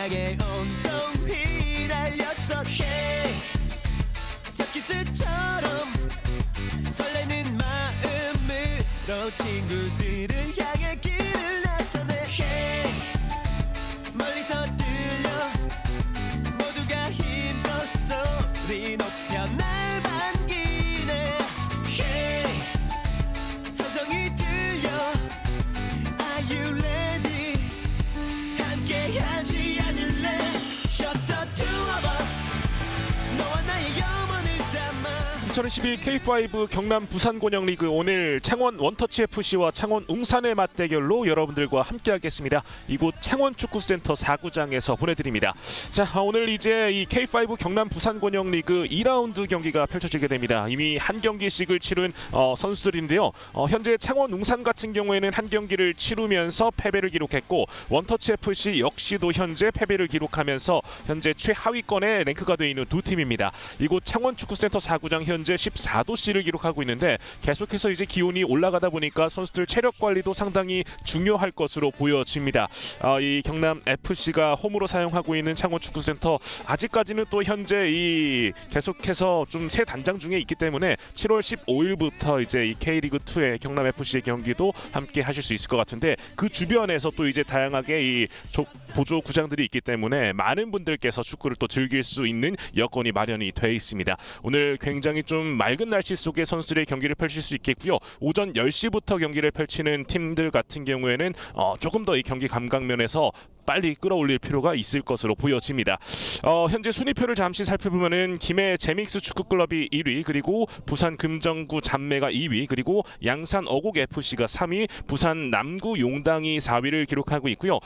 향해 온통 휘날렸어. Hey, 자키스처럼 설레는 마음으로 친구들을 향해 길을 나서네. Hey, 멀리서 들려 모두가 힘껏 소리 높여 날 반기네. Hey, 함성이 들려 Are you ready? 함께하지 않을래? Just the two of us 너와 나의 영혼을 담아. 2021 K5 경남 부산 권역 리그 오늘 창원 원터치 FC와 창원 웅산의 맞대결로 여러분들과 함께하겠습니다. 이곳 창원 축구센터 4구장에서 보내드립니다. 자, 오늘 이제 이 K5 경남 부산 권역 리그 2라운드 경기가 펼쳐지게 됩니다. 이미 한 경기씩을 치른 선수들인데요. 현재 창원 웅산 같은 경우에는 한 경기를 치르면서 패배를 기록했고 원터치 FC 역시도 현재 패배를 기록하면서 현재 최하위권에 랭크가 되어 있는 두 팀입니다. 이곳 창원 축구센터 4구장 현재 14도씨를 기록하고 있는데 계속해서 이제 기온이 올라가다 보니까 선수들 체력 관리도 상당히 중요할 것으로 보여집니다. 이 경남 FC가 홈으로 사용하고 있는 창원 축구센터 아직까지는 또 현재 이 계속해서 좀 새 단장 중에 있기 때문에 7월 15일부터 이제 이 K리그 2의 경남 FC의 경기도 함께 하실 수 있을 것 같은데 그 주변에서 또 이제 다양하게 이 보조 구장들이 있기 때문에 많은 분들께서 축구를 또 즐길 수 있는 여건이 마련이 돼 있습니다. 오늘 굉장히 좀 맑은 날씨 속에 선수들의 경기를 펼칠 수 있겠고요. 오전 10시부터 경기를 펼치는 팀들 같은 경우에는 조금 더 이 경기 감각면에서 빨리 끌어올릴 필요가 있을 것으로 보여집니다. 현재 순위표를 잠시 살펴보면은 김해 제믹스 축구클럽이 1위, 그리고 부산 금정구 잠매가 2위, 그리고 양산 어곡 FC가 3위, 부산 남구 용당이 4위를 기록하고 있고요.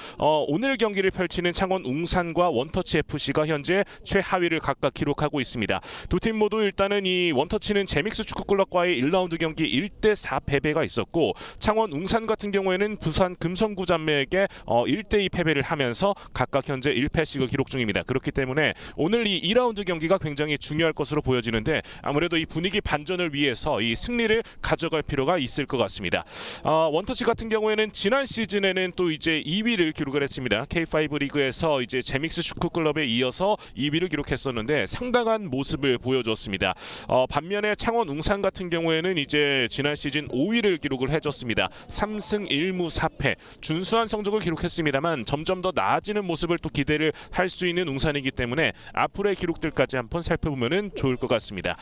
오늘 경기를 펼치는 창원 웅산과 원터치 FC가 현재 최하위를 각각 기록하고 있습니다. 두 팀 모두 일단은 이 원터치는 제믹스 축구클럽과의 1라운드 경기 1대4 패배가 있었고 창원 웅산 같은 경우에는 부산 금성구 잠매에게 1대2 패배를 하면서 각각 현재 1패씩을 기록 중입니다. 그렇기 때문에 오늘 이 2라운드 경기가 굉장히 중요할 것으로 보여지는데 아무래도 이 분위기 반전을 위해서 이 승리를 가져갈 필요가 있을 것 같습니다. 원터치 같은 경우에는 지난 시즌에는 또 이제 2위를 기록을 했습니다. K5 리그에서 이제 제믹스 축구클럽에 이어서 2위를 기록했었는데 상당한 모습을 보여줬습니다. 반면에 창원 웅산 같은 경우에는 이제 지난 시즌 5위를 기록을 해줬습니다. 3승 1무 4패 준수한 성적을 기록했습니다만 점점 더 나아지는 모습을 또 기대를 할 수 있는 웅산이기 때문에 앞으로의 기록들까지 한번 살펴보면 좋을 것 같습니다.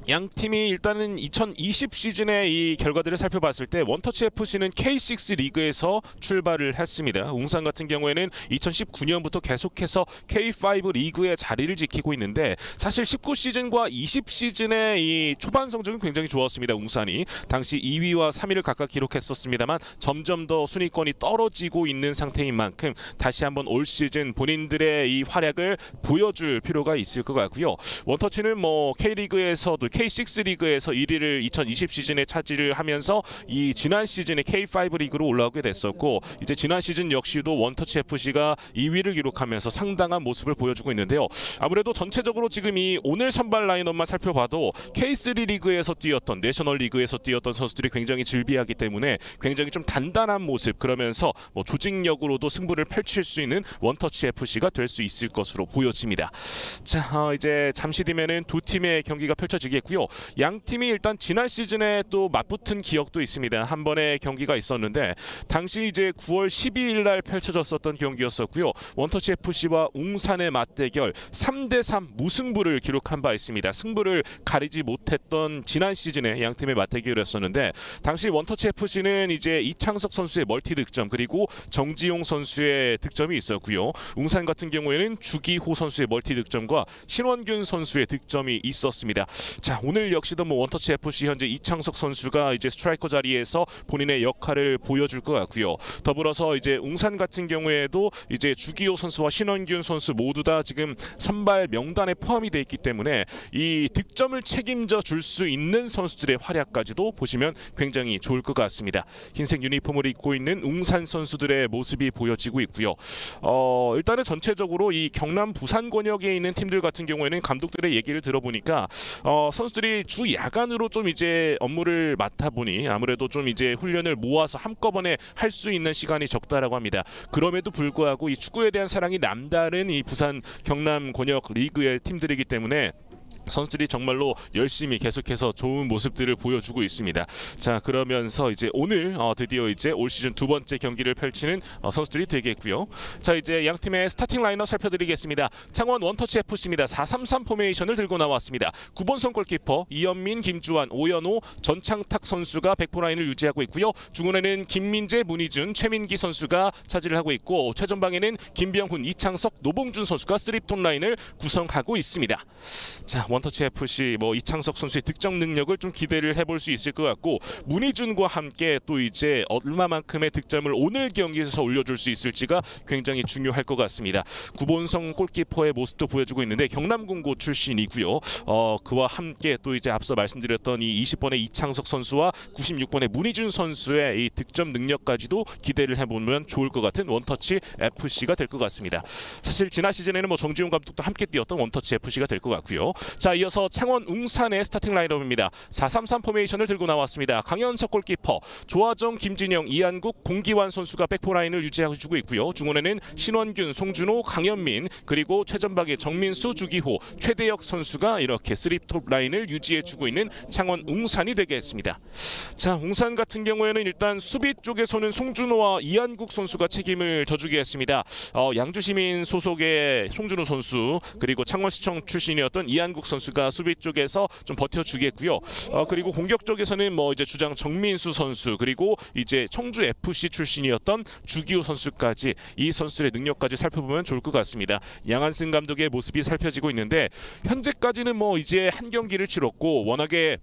양 팀이 일단은 2020 시즌의 이 결과들을 살펴봤을 때 원터치 FC는 K6 리그에서 출발을 했습니다. 웅산 같은 경우에는 2019년부터 계속해서 K5 리그의 자리를 지키고 있는데 사실 19 시즌과 20 시즌의 이 초반 성적은 굉장히 좋았습니다. 웅산이 당시 2위와 3위를 각각 기록했었습니다만 점점 더 순위권이 떨어지고 있는 상태인 만큼 다시 한번 올 시즌 본인들의 이 활약을 보여줄 필요가 있을 것 같고요. 원터치는 뭐 K리그에서도 K6 리그에서 1위를 2020 시즌에 차지를 하면서 이 지난 시즌에 K5 리그로 올라오게 됐었고 이제 지난 시즌 역시도 원터치 FC가 2위를 기록하면서 상당한 모습을 보여주고 있는데요. 아무래도 전체적으로 지금 이 오늘 선발 라인업만 살펴봐도 K3 리그에서 뛰었던 내셔널 리그에서 뛰었던 선수들이 굉장히 즐비하기 때문에 굉장히 좀 단단한 모습 그러면서 뭐 조직력으로도 승부를 펼칠 수 있는 원터치 FC가 될 수 있을 것으로 보여집니다. 자, 이제 잠시 뒤면은 두 팀의 경기가 펼쳐지겠고요. 양 팀이 일단 지난 시즌에 또 맞붙은 기억도 있습니다. 한 번의 경기가 있었는데 당시 이제 9월 12일 날 펼쳐졌었던 경기였었고요. 원터치 FC와 웅산의 맞대결 3대3 무승부를 기록한 바 있습니다. 승부를 가리지 못했던 지난 시즌의 양 팀의 맞대결이었었는데 당시 원터치 FC는 이제 이창석 선수의 멀티 득점 그리고 정지용 선수의 득점이 있었고요. 웅산 같은 경우에는 주기호 선수의 멀티 득점과 신원균 선수의 득점이 있었습니다. 자, 오늘 역시도 뭐 원터치 FC 현재 이창석 선수가 이제 스트라이커 자리에서 본인의 역할을 보여줄 것 같고요. 더불어서 이제 웅산 같은 경우에도 이제 주기호 선수와 신원균 선수 모두 다 지금 선발 명단에 포함이 돼 있기 때문에 이 득점을 책임져 줄 수 있는 선수들의 활약까지도 보시면 굉장히 좋을 것 같습니다. 흰색 유니폼을 입고 있는 웅산 선수들의 모습이 보여지고 있고요. 일단은 전체적으로 이 경남 부산 권역에 있는 팀들 같은 경우에는 감독들의 얘기를 들어보니까 선수 선수들이 주 야간으로 좀 이제 업무를 맡아 보니 아무래도 좀 이제 훈련을 모아서 한꺼번에 할 수 있는 시간이 적다라고 합니다. 그럼에도 불구하고 이 축구에 대한 사랑이 남다른 이 부산 경남 권역 리그의 팀들이기 때문에 선수들이 정말로 열심히 계속해서 좋은 모습들을 보여주고 있습니다. 자, 그러면서 이제 오늘 드디어 이제 올 시즌 두 번째 경기를 펼치는 선수들이 되겠고요. 자, 이제 양 팀의 스타팅 라인업 살펴드리겠습니다. 창원 원터치 FC입니다. 4-3-3 포메이션을 들고 나왔습니다. 9번선 골키퍼 이현민, 김주환, 오연호, 전창탁 선수가 백포 라인을 유지하고 있고요. 중원에는 김민재, 문희준, 최민기 선수가 차지를 하고 있고 최전방에는 김병훈, 이창석, 노봉준 선수가 3톤 라인을 구성하고 있습니다. 자, 원터치 FC 이창석 선수의 득점 능력을 좀 기대를 해볼 수 있을 것 같고 문희준과 함께 또 이제 얼마만큼의 득점을 오늘 경기에서 올려줄 수 있을지가 굉장히 중요할 것 같습니다. 구본성 골키퍼의 모습도 보여주고 있는데 경남공고 출신이고요. 그와 함께 또 이제 앞서 말씀드렸던 이 20번의 이창석 선수와 96번의 문희준 선수의 이 득점 능력까지도 기대를 해보면 좋을 것 같은 원터치 FC가 될 것 같습니다. 사실 지난 시즌에는 정지용 감독도 함께 뛰었던 원터치 FC가 될 것 같고요. 자, 이어서 창원 웅산의 스타팅 라인업입니다. 4-3-3 포메이션을 들고 나왔습니다. 강현석 골키퍼, 조하정, 김진영, 이한국, 공기환 선수가 백포 라인을 유지해주고 있고요. 중원에는 신원균, 송준호, 강현민, 그리고 최전방에 정민수, 주기호, 최대혁 선수가 이렇게 3톱 라인을 유지해주고 있는 창원 웅산이 되겠습니다. 자, 웅산 같은 경우에는 일단 수비 쪽에서는 송준호와 이한국 선수가 책임을 져주겠습니다. 양주시민 소속의 송준호 선수, 그리고 창원시청 출신이었던 이한국 선수가 수비 쪽에서 좀 버텨주겠고요. 그리고 공격 쪽에서는 이제 주장 정민수 선수, 그리고 이제 청주 FC 출신이었던 주기호 선수까지 이 선수들의 능력까지 살펴보면 좋을 것 같습니다. 양한승 감독의 모습이 살펴지고 있는데 현재까지는 이제 한 경기를 치렀고 워낙에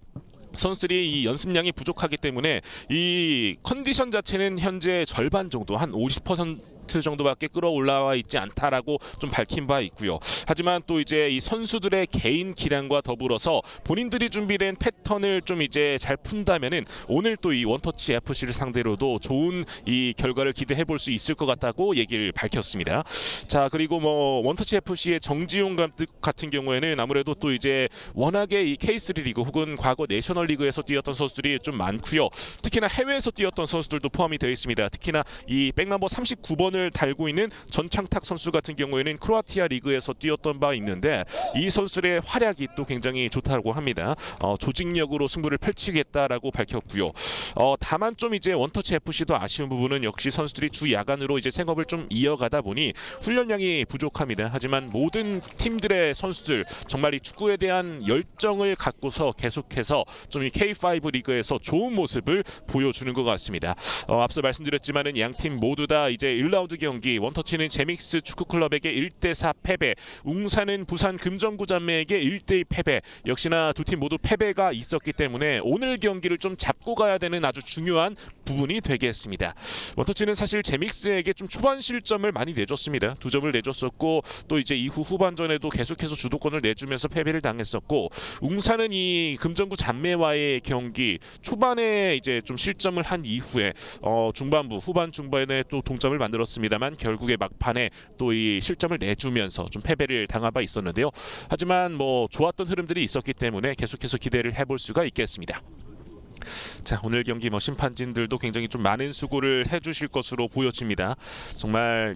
선수들이 이 연습량이 부족하기 때문에 이 컨디션 자체는 현재 절반 정도 한 50% 정도밖에 끌어올라와 있지 않다라고 좀 밝힌 바 있고요. 하지만 또 이제 이 선수들의 개인 기량과 더불어서 본인들이 준비된 패턴을 좀 이제 잘 푼다면은 오늘 또 이 원터치 FC를 상대로도 좋은 이 결과를 기대해 볼 수 있을 것 같다고 얘기를 밝혔습니다. 자, 그리고 원터치 FC의 정지용 감독 같은 경우에는 아무래도 또 이제 워낙에 이 K3 리그 혹은 과거 내셔널 리그에서 뛰었던 선수들이 좀 많고요. 특히나 해외에서 뛰었던 선수들도 포함이 되어 있습니다. 특히나 이 백넘버 39번을 달고 있는 전창탁 선수 같은 경우에는 크로아티아 리그에서 뛰었던 바 있는데 이 선수들의 활약이 또 굉장히 좋다고 합니다. 조직력으로 승부를 펼치겠다라고 밝혔고요. 다만 좀 이제 원터치 FC도 아쉬운 부분은 역시 선수들이 주 야간으로 이제 생업을 좀 이어가다 보니 훈련량이 부족합니다. 하지만 모든 팀들의 선수들 정말 이 축구에 대한 열정을 갖고서 계속해서 좀 이 K5 리그에서 좋은 모습을 보여주는 것 같습니다. 앞서 말씀드렸지만은 양 팀 모두 다 이제 1라운드 경기, 원터치는 제믹스 축구클럽에게 1대4 패배, 웅산은 부산 금정구 자매에게 1대2 패배, 역시나 두 팀 모두 패배가 있었기 때문에 오늘 경기를 좀 잡고 가야 되는 아주 중요한 부분이 되겠습니다. 원터치는 사실 제믹스에게 좀 초반 실점을 많이 내줬습니다. 2점을 내줬었고 또 이제 이후 후반전에도 계속해서 주도권을 내주면서 패배를 당했었고 웅산은 이 금정구 자매와의 경기 초반에 이제 좀 실점을 한 이후에 중반부 후반 중반에 또 동점을 만들었습니다만 결국에 막판에 또 이 실점을 내주면서 좀 패배를 당한 바 있었는데요. 하지만 좋았던 흐름들이 있었기 때문에 계속해서 기대를 해볼 수가 있겠습니다. 자, 오늘 경기 심판진들도 굉장히 좀 많은 수고를 해주실 것으로 보여집니다. 정말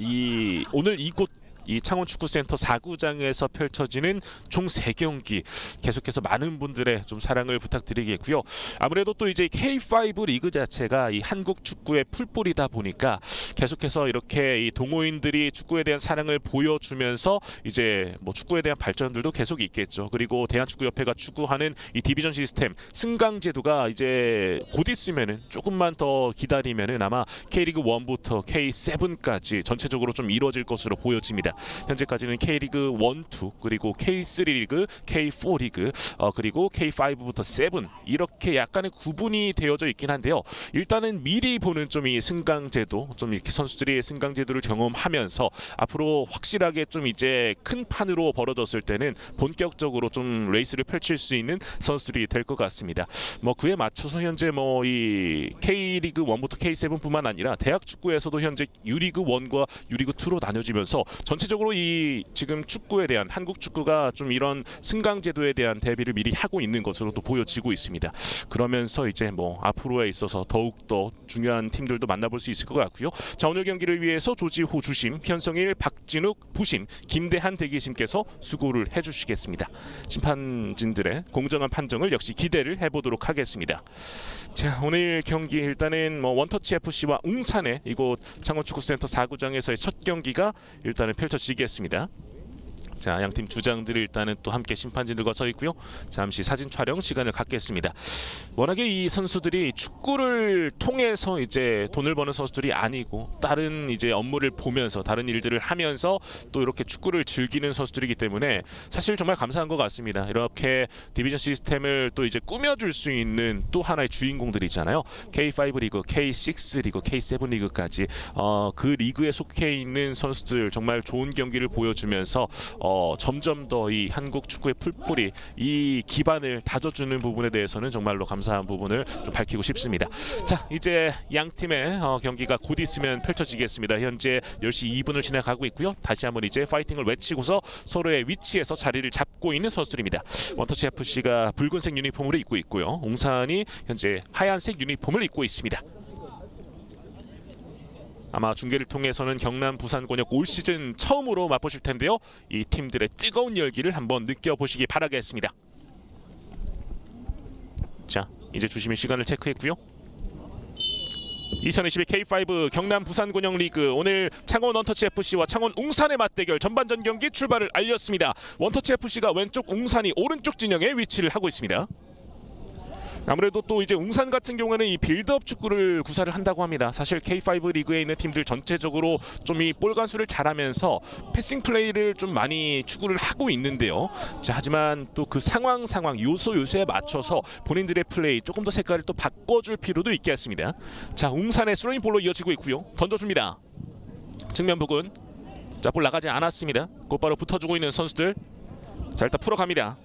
오늘 이곳 이 창원축구센터 4구장에서 펼쳐지는 총 3경기 계속해서 많은 분들의 좀 사랑을 부탁드리겠고요. 아무래도 또 이제 K5 리그 자체가 이 한국 축구의 풀뿌리다 보니까 계속해서 이렇게 이 동호인들이 축구에 대한 사랑을 보여주면서 이제 축구에 대한 발전들도 계속 있겠죠. 그리고 대한축구협회가 추구하는 이 디비전 시스템 승강 제도가 이제 곧 있으면은 조금만 더 기다리면은 아마 K리그 1부터 K7까지 전체적으로 좀 이루어질 것으로 보여집니다. 현재까지는 K리그 1, 2 그리고 K3 리그, K4 리그 그리고 K5부터 7 이렇게 약간의 구분이 되어져 있긴 한데요. 일단은 미리 보는 좀 이 승강제도 좀 이렇게 선수들이 승강제도를 경험하면서 앞으로 확실하게 좀 이제 큰 판으로 벌어졌을 때는 본격적으로 좀 레이스를 펼칠 수 있는 선수들이 될 것 같습니다. 그에 맞춰서 현재 이 K리그 1부터 K7뿐만 아니라 대학 축구에서도 현재 U리그 1과 U리그 2로 나눠지면서 전체 전체적으로 이 지금 축구에 대한 한국 축구가 좀 이런 승강 제도에 대한 대비를 미리 하고 있는 것으로 또 보여지고 있습니다. 그러면서 이제 뭐 앞으로에 있어서 더욱 더 중요한 팀들도 만나볼 수 있을 것 같고요. 자, 오늘 경기를 위해서 조지호 주심, 현성일, 박진욱 부심, 김대한 대기심께서 수고를 해주시겠습니다. 심판진들의 공정한 판정을 역시 기대를 해보도록 하겠습니다. 자, 오늘 경기 일단은 뭐 원터치 FC와 웅산의 이곳 창원축구센터 4구장에서의 첫 경기가 일단은 펼쳐지겠습니다. 자, 양팀 주장들이 일단은 또 함께 심판진들과 서 있고요. 잠시 사진 촬영 시간을 갖겠습니다. 워낙에 이 선수들이 축구를 통해서 이제 돈을 버는 선수들이 아니고 다른 이제 업무를 보면서 다른 일들을 하면서 또 이렇게 축구를 즐기는 선수들이기 때문에 사실 정말 감사한 것 같습니다. 이렇게 디비전 시스템을 또 이제 꾸며줄 수 있는 또 하나의 주인공들이잖아요. K5 리그, K6 리그, K7 리그까지 그 리그에 속해 있는 선수들 정말 좋은 경기를 보여주면서 점점 더 이 한국 축구의 풀뿌리, 이 기반을 다져주는 부분에 대해서는 정말로 감사한 부분을 좀 밝히고 싶습니다. 자, 이제 양 팀의 경기가 곧 있으면 펼쳐지겠습니다. 현재 10시 2분을 지나가고 있고요. 다시 한번 이제 파이팅을 외치고서 서로의 위치에서 자리를 잡고 있는 선수들입니다. 원터치 FC가 붉은색 유니폼을 입고 있고요. 웅산이 현재 하얀색 유니폼을 입고 있습니다. 아마 중계를 통해서는 경남 부산권역 올 시즌 처음으로 맛보실 텐데요. 이 팀들의 뜨거운 열기를 한번 느껴보시기 바라겠습니다. 자, 이제 주심의 시간을 체크했고요. 2022 K5 경남 부산권역 리그, 오늘 창원 원터치 FC와 창원 웅산의 맞대결 전반전 경기 출발을 알렸습니다. 원터치 FC가 왼쪽, 웅산이 오른쪽 진영에 위치를 하고 있습니다. 아무래도 또 이제 웅산 같은 경우에는 이 빌드업 축구를 구사를 한다고 합니다. 사실 K5 리그에 있는 팀들 전체적으로 좀 이 볼 간수를 잘하면서 패싱 플레이를 좀 많이 추구를 하고 있는데요. 자, 하지만 또 그 상황 요소에 맞춰서 본인들의 플레이 조금 더 색깔을 또 바꿔줄 필요도 있겠습니다. 자, 웅산의 스로잉 볼로 이어지고 있고요. 던져줍니다. 측면 부근. 자, 볼 나가지 않았습니다. 곧바로 붙어주고 있는 선수들. 자, 일단 풀어갑니다.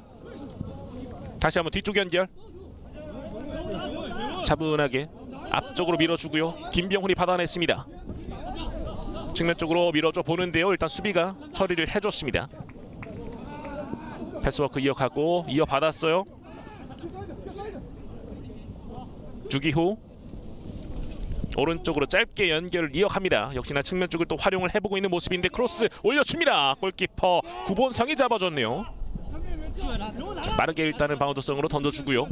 다시 한번 뒤쪽 연결. 차분하게 앞쪽으로 밀어주고요. 김병훈이 받아냈습니다. 측면 쪽으로 밀어줘 보는데요. 일단 수비가 처리를 해줬습니다. 패스워크 이어가고 이어받았어요. 주기호 오른쪽으로 짧게 연결을 이어갑니다. 역시나 측면 쪽을 또 활용을 해보고 있는 모습인데 크로스 올려줍니다. 골키퍼 구본성이 잡아줬네요. 자, 빠르게 일단은 바운드성으로 던져주고요.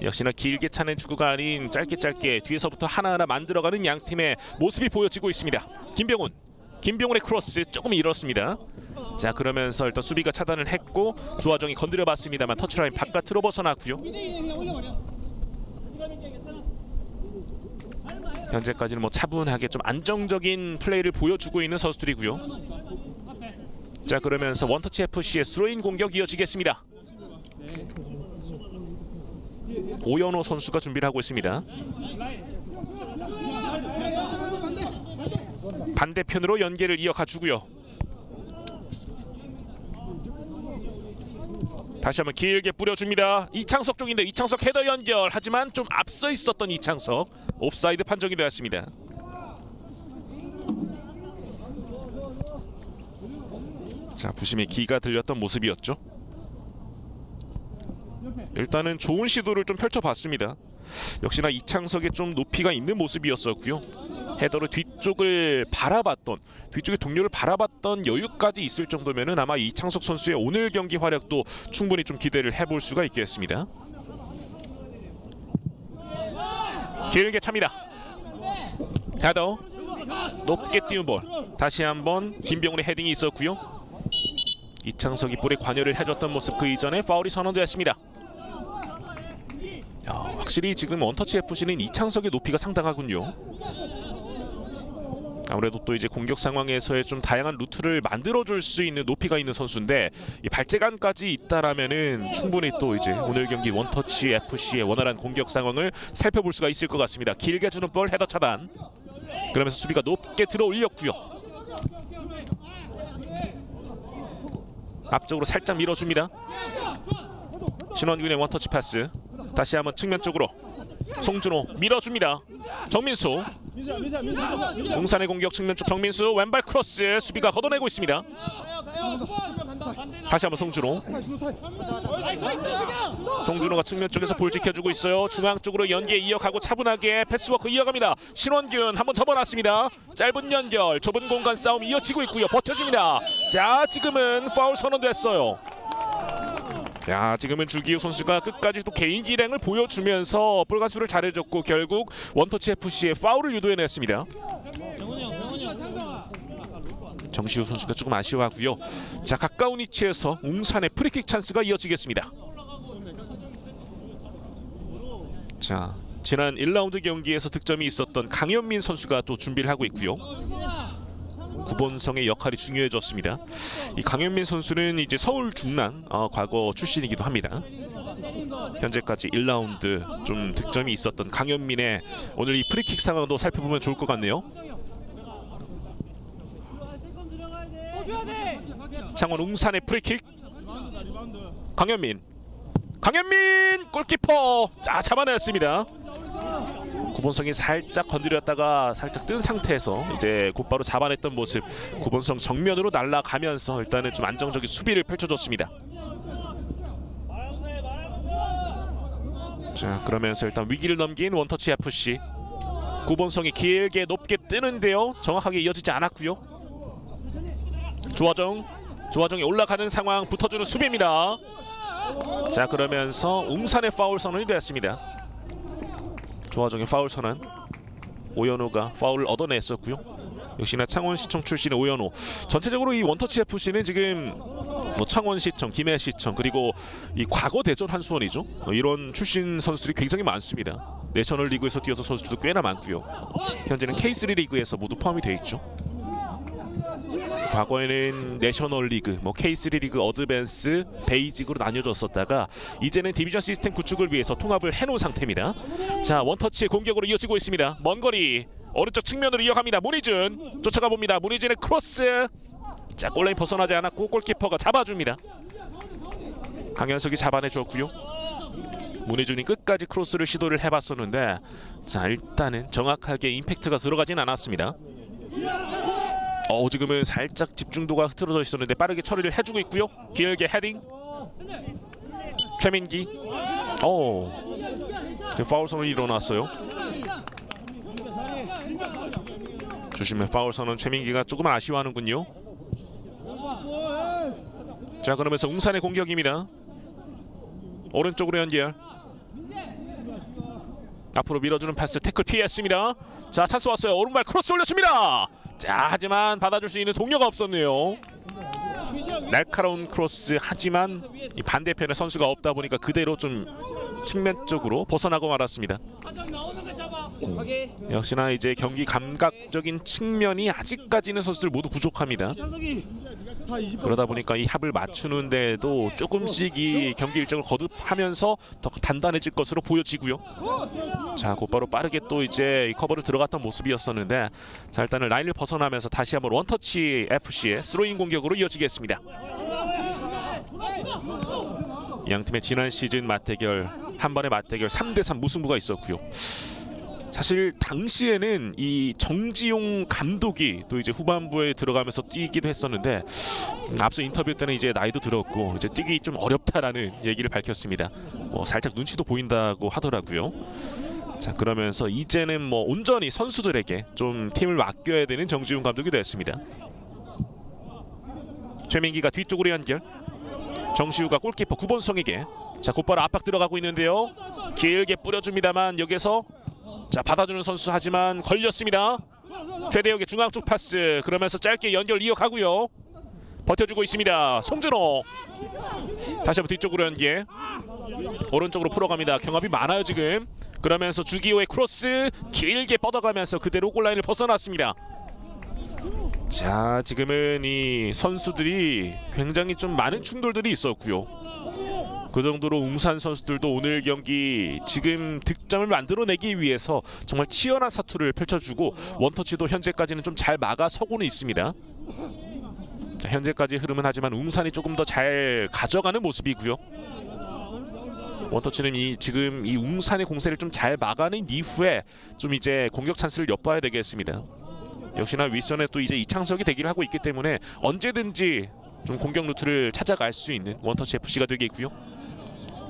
역시나 길게 차는 축구가 아닌 짧게 뒤에서부터 하나하나 만들어가는 양팀의 모습이 보여지고 있습니다. 김병훈의 크로스 조금 잃었습니다. 자, 그러면서 일단 수비가 차단을 했고 조하정이 건드려봤습니다만 터치라인 바깥으로 벗어났고요. 현재까지는 뭐 차분하게 좀 안정적인 플레이를 보여주고 있는 선수들이고요. 자, 그러면서 원터치 FC의 스로인 공격 이어지겠습니다. 오연호 선수가 준비를 하고 있습니다. 반대편으로 연계를 이어가주고요. 다시 한번 길게 뿌려줍니다. 이창석 쪽인데 이창석 헤더 연결, 하지만 좀 앞서 있었던 이창석 옵사이드 판정이 되었습니다. 자, 부심의 기가 들렸던 모습이었죠. 일단은 좋은 시도를 좀 펼쳐봤습니다. 역시나 이창석의 좀 높이가 있는 모습이었었고요. 헤더로 뒤쪽을 바라봤던, 뒤쪽의 동료를 바라봤던 여유까지 있을 정도면은 아마 이창석 선수의 오늘 경기 활약도 충분히 좀 기대를 해볼 수가 있겠습니다. 길게 찹니다. 헤더 높게 띄운 볼. 다시 한번 김병훈의 헤딩이 있었고요. 이창석이 볼에 관여를 해줬던 모습, 그 이전에 파울이 선언되었습니다. 확실히 지금 원터치 FC는 이창석의 높이가 상당하군요. 아무래도 또 이제 공격 상황에서의 좀 다양한 루트를 만들어줄 수 있는 높이가 있는 선수인데 이 발재간까지 있다라면은 충분히 또 이제 오늘 경기 원터치 FC의 원활한 공격 상황을 살펴볼 수가 있을 것 같습니다. 길게 주는 볼 헤더 차단. 그러면서 수비가 높게 들어 올렸고요. 앞쪽으로 살짝 밀어줍니다. 신원균의 원터치 패스. 다시 한번 측면 쪽으로 송준호 밀어줍니다. 정민수. 웅산의 공격 측면 쪽 정민수 왼발 크로스 수비가 걷어내고 있습니다. 다시 한번 송준호. 송준호가 측면 쪽에서 볼 지켜주고 있어요. 중앙 쪽으로 연계 이어가고 차분하게 패스워크 이어갑니다. 신원균 한번 접어놨습니다. 짧은 연결 좁은 공간 싸움 이어지고 있고요. 버텨줍니다. 자, 지금은 파울 선언됐어요. 야, 지금은 주기호 선수가 끝까지 또 개인 기량을 보여주면서 볼 가수를 잘해줬고 결국 원터치 FC의 파울을 유도해냈습니다. 정시우 선수가 조금 아쉬워하고요. 자, 가까운 위치에서 웅산의 프리킥 찬스가 이어지겠습니다. 자, 지난 1라운드 경기에서 득점이 있었던 강현민 선수가 또 준비를 하고 있고요. 구본성의 역할이 중요해졌습니다. 이 강현민 선수는 이제 서울 중랑 과거 출신이기도 합니다. 현재까지 1라운드 좀 득점이 있었던 강현민의 오늘 이 프리킥 상황도 살펴보면 좋을 것 같네요. 창원 웅산의 프리킥. 강현민 골키퍼 자, 잡아냈습니다. 구본성이 살짝 건드렸다가 살짝 뜬 상태에서 이제 곧바로 잡아냈던 모습. 구본성 정면으로 날아가면서 일단은 좀 안정적인 수비를 펼쳐줬습니다. 자, 그러면서 일단 위기를 넘긴 원터치 FC. 구본성이 길게 높게 뜨는데요. 정확하게 이어지지 않았고요. 조화정이 올라가는 상황 붙어주는 수비입니다. 자, 그러면서 웅산의 파울 선언이 되었습니다. 조화정의 파울 선언. 오연호가 파울을 얻어냈었고요. 역시나 창원시청 출신의 오연호. 전체적으로 이 원터치 FC는 지금 뭐 창원시청, 김해시청 그리고 이 과거 대전 한수원이죠. 이런 출신 선수들이 굉장히 많습니다. 내셔널리그에서 뛰어서 선수들도 꽤나 많고요. 현재는 K3 리그에서 모두 포함이 되어 있죠. 과거에는 내셔널리그, 뭐 K3 리그, 어드밴스, 베이직으로 나뉘어졌었다가 이제는 디비전 시스템 구축을 위해서 통합을 해놓은 상태입니다. 자, 원터치의 공격으로 이어지고 있습니다. 먼 거리 오른쪽 측면으로 이어갑니다. 문희준 쫓아가 봅니다. 문희준의 크로스. 자, 골라인 벗어나지 않았고 골키퍼가 잡아줍니다. 강현석이 잡아내 주었고요. 문희준이 끝까지 크로스를 시도를 해봤었는데 자, 일단은 정확하게 임팩트가 들어가진 않았습니다. 지금은 살짝 집중도가 흐트러져 있었는데 빠르게 처리를 해주고 있고요. 길게 헤딩. 최민기. 지금 파울 선언이 일어났어요. 주심의 파울 선언. 최민기가 조금 아쉬워하는군요. 자, 그러면서 웅산의 공격입니다. 오른쪽으로 연결. 앞으로 밀어주는 패스. 태클 피했습니다. 자, 찬스 왔어요. 오른발 크로스 올렸습니다. 자, 하지만 받아줄 수 있는 동료가 없었네요. 날카로운 크로스. 하지만 이 반대편에 선수가 없다 보니까 그대로 좀 측면 쪽으로 벗어나고 말았습니다. 역시나 이제 경기 감각적인 측면이 아직까지는 선수들 모두 부족합니다. 그러다 보니까 이 합을 맞추는데도 조금씩 이 경기 일정을 거듭하면서 더 단단해질 것으로 보여지고요. 자, 곧바로 빠르게 또 이제 커버를 들어갔던 모습이었었는데 자, 일단은 라인을 벗어나면서 다시 한번 원터치 FC의 스로잉 공격으로 이어지겠습니다. 양팀의 지난 시즌 맞대결, 한 번의 맞대결 3대3 무승부가 있었고요. 사실 당시에는 이 정지용 감독이 또 이제 후반부에 들어가면서 뛰기도 했었는데 앞서 인터뷰 때는 이제 나이도 들었고 이제 뛰기 좀 어렵다라는 얘기를 밝혔습니다. 살짝 눈치도 보인다고 하더라고요. 자, 그러면서 이제는 뭐 온전히 선수들에게 좀 팀을 맡겨야 되는 정지용 감독이 됐습니다. 최민기가 뒤쪽으로 연결. 정시우가 골키퍼 구본성에게. 자, 곧바로 압박 들어가고 있는데요. 길게 뿌려줍니다만 여기서 자, 받아주는 선수. 하지만 걸렸습니다. 최대혁의 중앙 쪽 패스. 그러면서 짧게 연결 이어가고요. 버텨주고 있습니다. 송준호. 다시 한번 뒤쪽으로 연계. 오른쪽으로 풀어갑니다. 경합이 많아요 지금. 그러면서 주기호의 크로스 길게 뻗어가면서 그대로 골라인을 벗어났습니다. 자, 지금은 이 선수들이 굉장히 좀 많은 충돌들이 있었고요. 그 정도로 웅산 선수들도 오늘 경기 지금 득점을 만들어내기 위해서 정말 치열한 사투를 펼쳐주고 원터치도 현재까지는 좀 잘 막아서고는 있습니다. 현재까지 흐름은 하지만 웅산이 조금 더 잘 가져가는 모습이고요. 원터치는 지금 이 웅산의 공세를 좀 잘 막아낸 이후에 좀 이제 공격 찬스를 엿봐야 되겠습니다. 역시나 윗선에 또 이제 이창석이 대기를 하고 있기 때문에 언제든지 좀 공격 루트를 찾아갈 수 있는 원터치 FC가 되겠고요.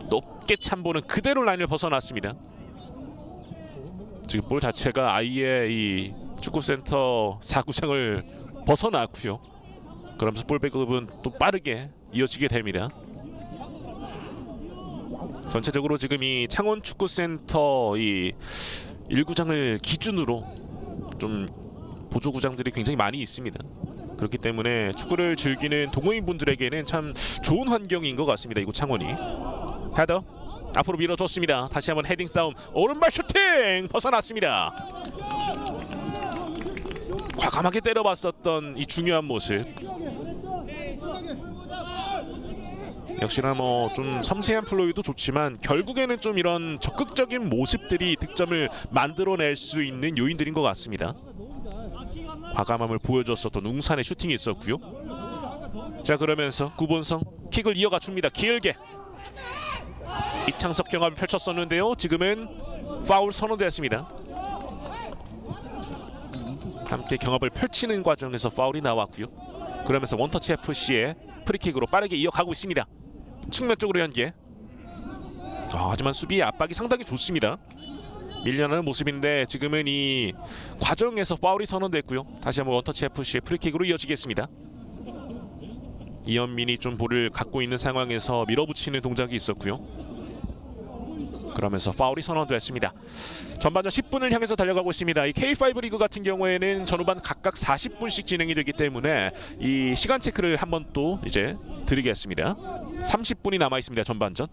높게 참보는 그대로 라인을 벗어났습니다. 지금 볼 자체가 아예 이 축구센터 4구장을 벗어났고요. 그러면서 볼 배급은 또 빠르게 이어지게 됩니다. 전체적으로 지금 이 창원 축구센터 이 1구장을 기준으로 좀 보조구장들이 굉장히 많이 있습니다. 그렇기 때문에 축구를 즐기는 동호인분들에게는 참 좋은 환경인 것 같습니다. 이곳 창원이. 헤더 앞으로 밀어줬습니다. 다시 한번 헤딩 싸움. 오른발 슈팅 벗어났습니다. 과감하게 때려봤었던 이 중요한 모습. 역시나 뭐 좀 섬세한 플레이도 좋지만 결국에는 좀 이런 적극적인 모습들이 득점을 만들어낼 수 있는 요인들인 것 같습니다. 과감함을 보여줬었던 웅산의 슈팅이 있었고요. 자, 그러면서 구본성 킥을 이어가 줍니다. 길게 이창석 경합을 펼쳤었는데요. 지금은 파울 선언됐습니다. 함께 경합을 펼치는 과정에서 파울이 나왔고요. 그러면서 원터치 FC의 프리킥으로 빠르게 이어가고 있습니다. 측면 쪽으로 연계. 하지만 수비의 압박이 상당히 좋습니다. 밀려나는 모습인데 지금은 이 과정에서 파울이 선언됐고요. 다시 한번 원터치 FC의 프리킥으로 이어지겠습니다. 이현민이 좀 볼을 갖고 있는 상황에서 밀어붙이는 동작이 있었고요. 그러면서 파울이 선언됐습니다. 전반전 10분을 향해서 달려가고 있습니다. 이 K5 리그 같은 경우에는 전후반 각각 40분씩 진행이 되기 때문에 이 시간 체크를 한번 또 이제 드리겠습니다. 30분이 남아 있습니다. 전반전.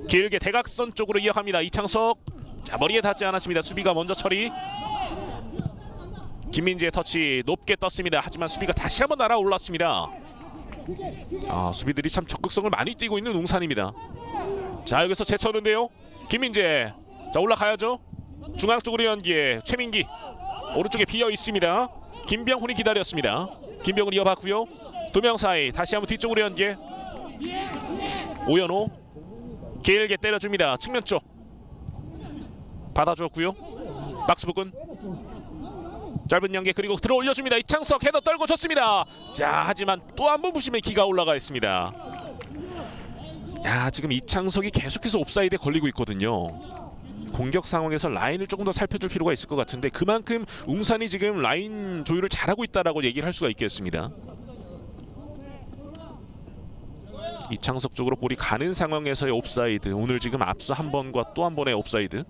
길게 대각선 쪽으로 이어갑니다. 이창석. 자, 머리에 닿지 않았습니다. 수비가 먼저 처리. 김민재의 터치 높게 떴습니다. 하지만 수비가 다시 한번 날아올랐습니다. 수비들이 참 적극성을 많이 띄고 있는 웅산입니다. 자, 여기서 제쳐는데요. 김민재. 자, 올라가야죠. 중앙 쪽으로 연기에 최민기. 오른쪽에 비어 있습니다. 김병훈이 기다렸습니다. 김병훈 이어봤고요. 두 명 사이 다시 한번 뒤쪽으로 연계. 오연호 길게 때려줍니다. 측면 쪽 받아주었고요. 박스 부근 짧은 연계 그리고 들어 올려줍니다. 이창석 헤더 떨고 쳤습니다. 자, 하지만 또 한 번 보시면 기가 올라가 있습니다. 야, 지금 이창석이 계속해서 옵사이드에 걸리고 있거든요. 공격 상황에서 라인을 조금 더 살펴줄 필요가 있을 것 같은데 그만큼 웅산이 지금 라인 조율을 잘하고 있다라고 얘기를 할 수가 있겠습니다. 이창석 쪽으로 볼이 가는 상황에서의 옵사이드. 오늘 지금 앞서 한 번과 또 한 번의 옵사이드.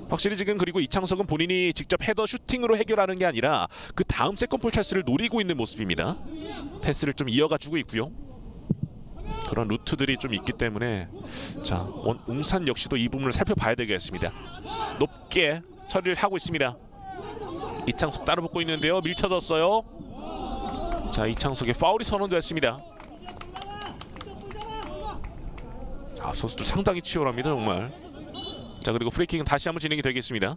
확실히 지금 그리고 이창석은 본인이 직접 헤더 슈팅으로 해결하는 게 아니라 그 다음 세컨볼 찬스를 노리고 있는 모습입니다. 패스를 좀 이어가 주고 있고요. 그런 루트들이 좀 있기 때문에 자, 웅산 역시도 이 부분을 살펴봐야 되겠습니다. 높게 처리를 하고 있습니다. 이창석 따로 붙고 있는데요. 밀쳐졌어요. 자, 이창석의 파울이 선언됐습니다. 선수들 상당히 치열합니다. 정말. 자, 그리고 프리킥은 다시 한번 진행이 되겠습니다.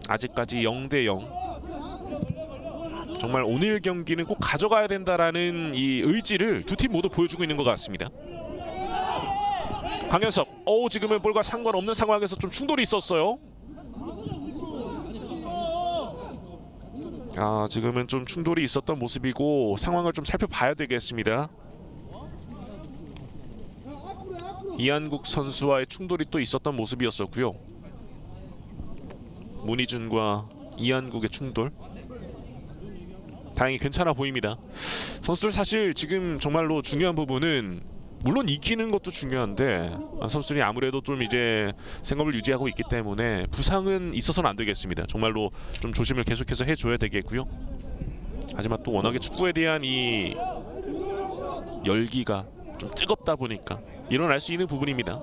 아직까지 0대0. 정말 오늘 경기는 꼭 가져가야 된다라는 이 의지를 두 팀 모두 보여주고 있는 것 같습니다. 강현석. 지금은 볼과 상관없는 상황에서 좀 충돌이 있었어요. 지금은 좀 충돌이 있었던 모습이고 상황을 좀 살펴봐야 되겠습니다. 이한국 선수와의 충돌이 또 있었던 모습이었었고요. 문희준과 이한국의 충돌. 다행히 괜찮아 보입니다. 선수들 사실 지금 정말로 중요한 부분은 물론 이기는 것도 중요한데 선수들이 아무래도 좀 이제 생업을 유지하고 있기 때문에 부상은 있어서는 안 되겠습니다. 정말로 좀 조심을 계속해서 해줘야 되겠고요. 하지만 또 워낙에 축구에 대한 이 열기가 좀 뜨겁다 보니까 일어날 수 있는 부분입니다.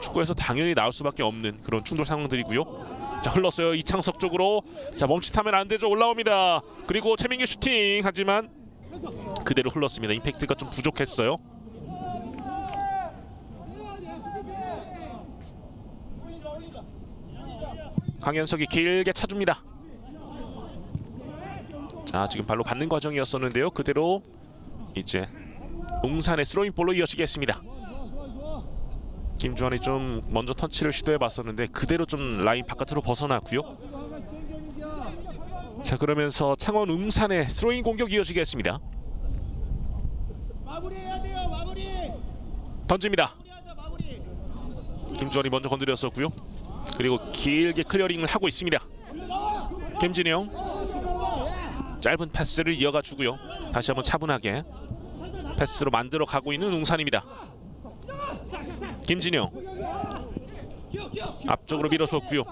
축구에서 당연히 나올 수밖에 없는 그런 충돌 상황들이고요. 자, 흘렀어요. 이창석 쪽으로. 자, 멈칫하면 안 되죠. 올라옵니다. 그리고 최민기 슈팅. 하지만 그대로 흘렀습니다. 임팩트가 좀 부족했어요. 강현석이 길게 차줍니다. 자, 지금 발로 받는 과정이었었는데요. 그대로 이제 웅산의 스로잉 볼로 이어지겠습니다. 김주환이 좀 먼저 터치를 시도해봤었는데 그대로 좀 라인 바깥으로 벗어났고요. 자, 그러면서 창원 웅산의 스로잉 공격 이어지겠습니다. 던집니다. 김주환이 먼저 건드렸었고요. 그리고 길게 클리어링을 하고 있습니다. 김진영 짧은 패스를 이어가 주고요. 다시 한번 차분하게 패스로 만들어 가고 있는 웅산입니다. 김진영 앞쪽으로 밀어줬고요.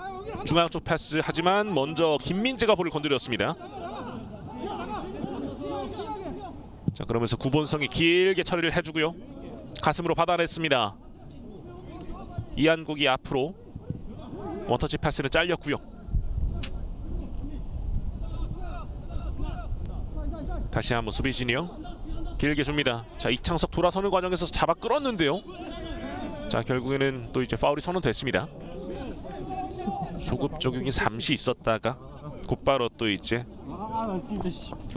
중앙 쪽 패스 하지만 먼저 김민재가 볼을 건드렸습니다. 자, 그러면서 구본성이 길게 처리를 해주고요. 가슴으로 받아냈습니다. 이한국이 앞으로 원터치 패스는 잘렸고요. 다시 한번 수비 진영 길게 줍니다. 자, 이창석 돌아서는 과정에서 잡아 끌었는데요. 자, 결국에는 또 이제 파울이 선언됐습니다. 소급 적용이 잠시 있었다가 곧바로 또 이제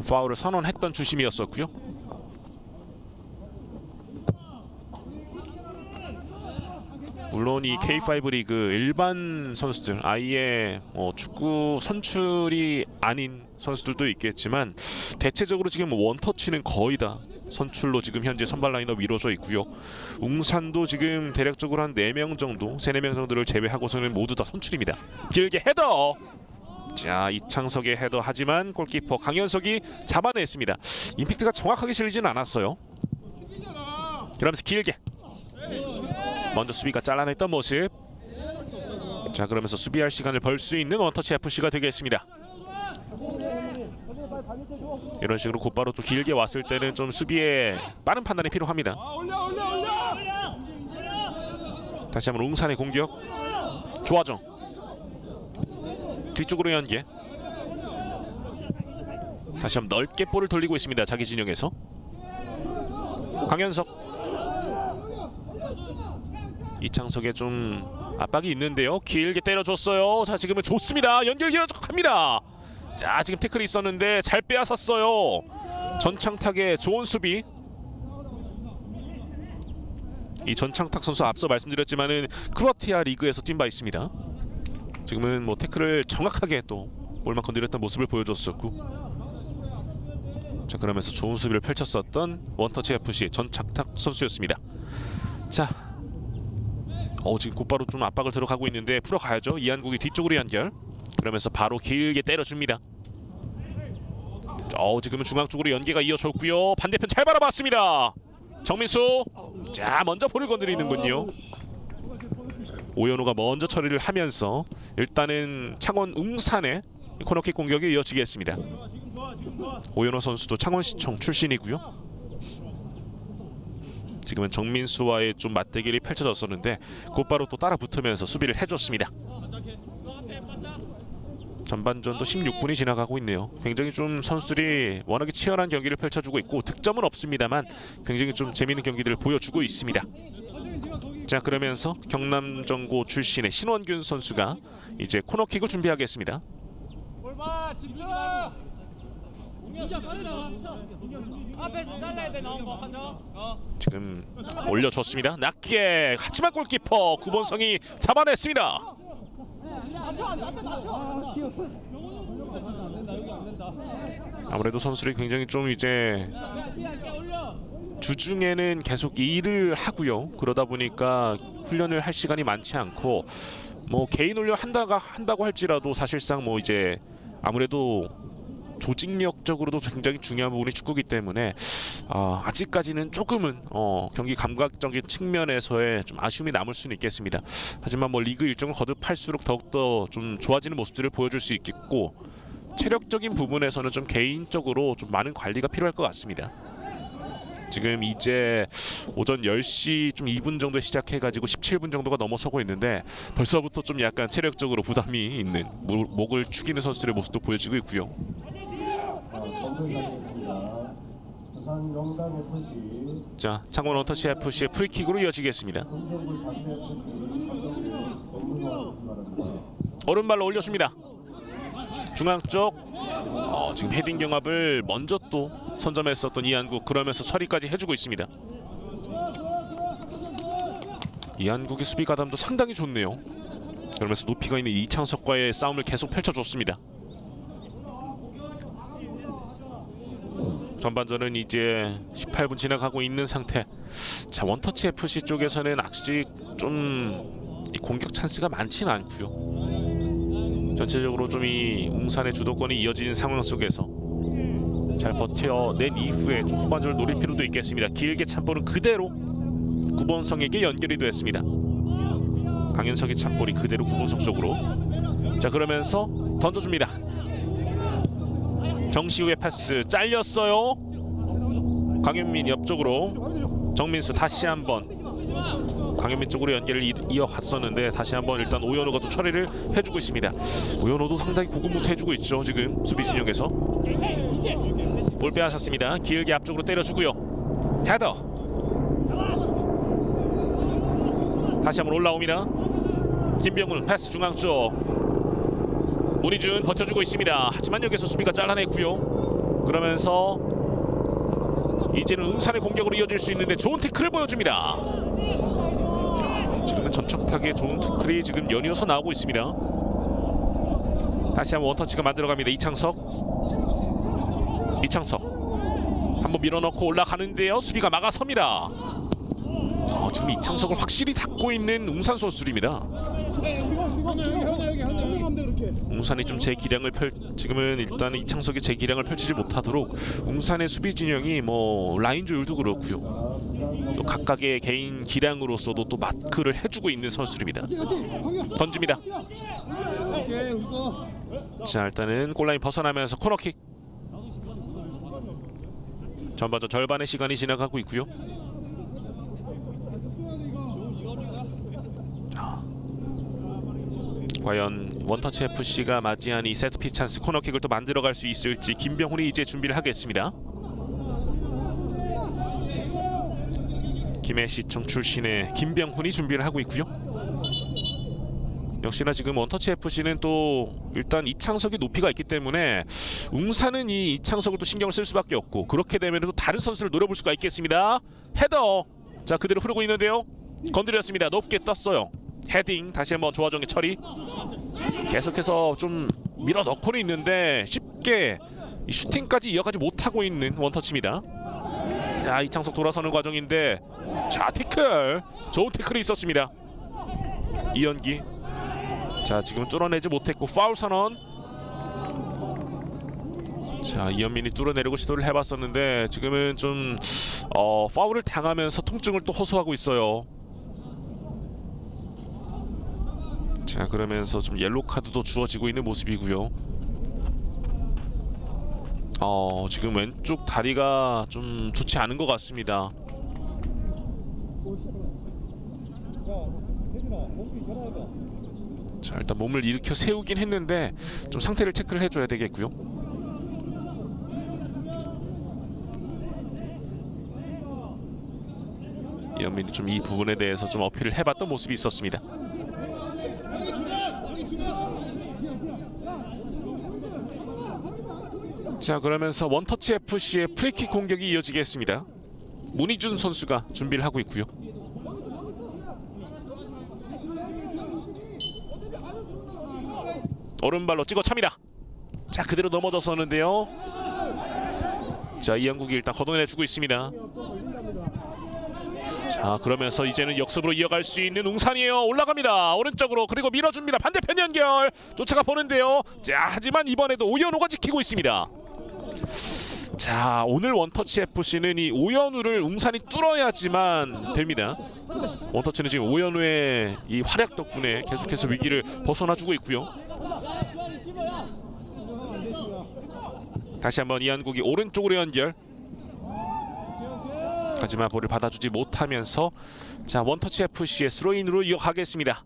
파울을 선언했던 주심이었었고요. 물론 이 K5 리그 일반 선수들, 아예 축구 선출이 아닌 선수들도 있겠지만 대체적으로 지금 원터치는 거의 다 선출로 지금 현재 선발 라인업 이루어져 있고요. 웅산도 지금 대략적으로 한 4명 정도, 3-4명 정도를 제외하고서는 모두 다 선출입니다. 길게 헤더! 자, 이창석의 헤더 하지만 골키퍼 강현석이 잡아냈습니다. 임팩트가 정확하게 실리진 않았어요. 그러면서 길게 먼저 수비가 잘라냈던 모습. 자, 그러면서 수비할 시간을 벌 수 있는 원터치 FC가 되겠습니다. 이런 식으로 곧바로 또 길게 왔을 때는 좀 수비에 빠른 판단이 필요합니다. 다시 한번 웅산의 공격. 조하정 뒤쪽으로 연계. 다시 한번 넓게 볼을 돌리고 있습니다. 자기 진영에서 강현석. 이창석에 좀 압박이 있는데요. 길게 때려줬어요. 자, 지금은 좋습니다. 연결 기회합니다. 자, 지금 태클이 있었는데 잘 빼앗았어요. 전창탁의 좋은 수비. 이 전창탁 선수 앞서 말씀드렸지만은 크로아티아 리그에서 뛴 바 있습니다. 지금은 뭐 태클을 정확하게 또 볼만 건드렸던 모습을 보여줬었고. 자, 그러면서 좋은 수비를 펼쳤었던 원터치 FC 전창탁 선수였습니다. 자, 지금 곧바로 좀 압박을 들어가고 있는데 풀어가야죠. 이한국이 뒤쪽으로 연결. 그러면서 바로 길게 때려줍니다. 지금은 중앙 쪽으로 연계가 이어졌고요. 반대편 잘 바라봤습니다. 정민수. 자, 먼저 볼을 건드리는군요. 오연호가 먼저 처리를 하면서 일단은 창원 웅산의 코너킥 공격이 이어지겠습니다. 오연호 선수도 창원시청 출신이고요. 지금은 정민수와의 좀 맞대결이 펼쳐졌었는데 곧바로 또 따라 붙으면서 수비를 해줬습니다. 전반전도 16분이 지나가고 있네요. 굉장히 좀 선수들이 워낙에 치열한 경기를 펼쳐주고 있고 득점은 없습니다만 굉장히 좀 재미있는 경기들을 보여주고 있습니다. 자, 그러면서 경남정고 출신의 신원균 선수가 이제 코너킥을 준비하겠습니다. 지금 올려줬습니다. 낮게. 하지만 골키퍼 구본성이 잡아냈습니다. 아무래도 선수들이 굉장히 좀 이제 주중에는 계속 일을 하고요. 그러다 보니까 훈련을 할 시간이 많지 않고 뭐 개인 훈련 한다고 할지라도 사실상 뭐 이제 아무래도 조직력적으로도 굉장히 중요한 부분이 축구기 때문에 아직까지는 조금은 경기 감각적인 측면에서의 좀 아쉬움이 남을 수는 있겠습니다. 하지만 뭐 리그 일정을 거듭할수록 더욱더 좀 좋아지는 모습들을 보여줄 수 있겠고 체력적인 부분에서는 좀 개인적으로 좀 많은 관리가 필요할 것 같습니다. 지금 이제 오전 10시 좀 2분 정도에 시작해가지고 17분 정도가 넘어서고 있는데 벌써부터 좀 약간 체력적으로 부담이 있는 목을 축이는 선수들의 모습도 보여지고 있고요. 자, 창원 원터치 FC의 프리킥으로 이어지겠습니다. 오른발로 올려줍니다. 중앙 쪽 지금 헤딩 경합을 먼저 또 선점했었던 이한국, 그러면서 처리까지 해주고 있습니다. 이한국의 수비 가담도 상당히 좋네요. 그러면서 높이가 있는 이창석과의 싸움을 계속 펼쳐줬습니다. 전반전은 이제 18분 지나가고 있는 상태. 자, 원터치 FC 쪽에서는 아직 좀 이 공격 찬스가 많지는 않고요. 전체적으로 좀 이 웅산의 주도권이 이어지는 상황 속에서 잘 버텨낸 이후에 좀 후반전을 노릴 필요도 있겠습니다. 길게 참볼은 그대로 구본성에게 연결이 됐습니다. 강현석의 참볼이 그대로 구본성 쪽으로. 자, 그러면서 던져줍니다. 정시우의 패스 잘렸어요. 강현민 옆쪽으로. 정민수 다시 한번 강현민 쪽으로 연결을 이어갔었는데 다시 한번 일단 오연호가 또 처리를 해주고 있습니다. 오연호도 상당히 고군분투해주고 있죠. 지금 수비 진영에서. 볼 빼앗았습니다. 길게 앞쪽으로 때려주고요. 헤더. 다시 한번 올라옵니다. 김병훈 패스 중앙 쪽. 문희준 버텨주고 있습니다. 하지만 여기서 수비가 잘라냈고요. 그러면서 이제는 웅산의 공격으로 이어질 수 있는데 좋은 태클을 보여줍니다. 지금은 전청탁의 좋은 태클이 지금 연이어서 나오고 있습니다. 다시 한번 원터치가 만들어갑니다. 이창석 한번 밀어넣고 올라가는데요. 수비가 막아섭니다. 지금 이창석을 확실히 닫고 있는 웅산 선수들입니다. 웅산이 좀 제 기량을 지금은 일단 이창석이 제 기량을 펼치지 못하도록 웅산의 수비 진영이 뭐 라인 조율도 그렇고요. 또 각각의 개인 기량으로서도 또 마크를 해주고 있는 선수들입니다. 던집니다. 자, 일단은 골라인 벗어나면서 코너킥. 전반전 절반의 시간이 지나가고 있고요. 과연 원터치 FC가 맞이한 이 세트피스 찬스 코너킥을 또 만들어갈 수 있을지 김병훈이 이제 준비를 하겠습니다. 김해시청 출신의 김병훈이 준비를 하고 있고요. 역시나 지금 원터치 FC는 또 일단 이창석의 높이가 있기 때문에 웅산은 이 이창석을 또 신경을 쓸 수밖에 없고, 그렇게 되면 또 다른 선수를 노려볼 수가 있겠습니다. 헤더. 자, 그대로 흐르고 있는데요. 건드렸습니다. 높게 떴어요. 헤딩. 다시 한번 조화정의 처리. 계속해서 좀 밀어넣고는 있는데 쉽게 이 슈팅까지 이어가지 못하고 있는 원터치입니다. 자, 이창석 돌아서는 과정인데, 자, 태클. 좋은 태클이 있었습니다. 이연기. 자, 지금 뚫어내지 못했고 파울 선언. 자, 이현민이 뚫어내려고 시도를 해봤었는데 지금은 좀 파울을 당하면서 통증을 또 호소하고 있어요. 자, 그러면서 좀 옐로 카드도 주어지고 있는 모습이고요. 지금 왼쪽 다리가 좀 좋지 않은 것 같습니다. 자, 일단 몸을 일으켜 세우긴 했는데 좀 상태를 체크를 해줘야 되겠고요. 이현민이 좀 이 부분에 대해서 좀 어필을 해봤던 모습이 있었습니다. 자, 그러면서 원터치 FC의 프리킥 공격이 이어지겠습니다. 문희준 선수가 준비를 하고 있고요. 오른발로 찍어 찹니다. 자, 그대로 넘어졌었는데요. 자, 이영국이 일단 걷어내주고 있습니다. 자, 그러면서 이제는 역습으로 이어갈 수 있는 웅산이에요. 올라갑니다. 오른쪽으로. 그리고 밀어줍니다. 반대편 연결. 쫓아가 보는데요. 자, 하지만 이번에도 오연호가 지키고 있습니다. 자, 오늘 원터치 FC는 이 오연우를 웅산이 뚫어야지만 됩니다. 원터치는 지금 오연우의 이 활약 덕분에 계속해서 위기를 벗어나주고 있고요. 다시 한번 이한국이 오른쪽으로 연결. 하지만 볼을 받아주지 못하면서 자, 원터치 FC의 스로인으로 이어가겠습니다.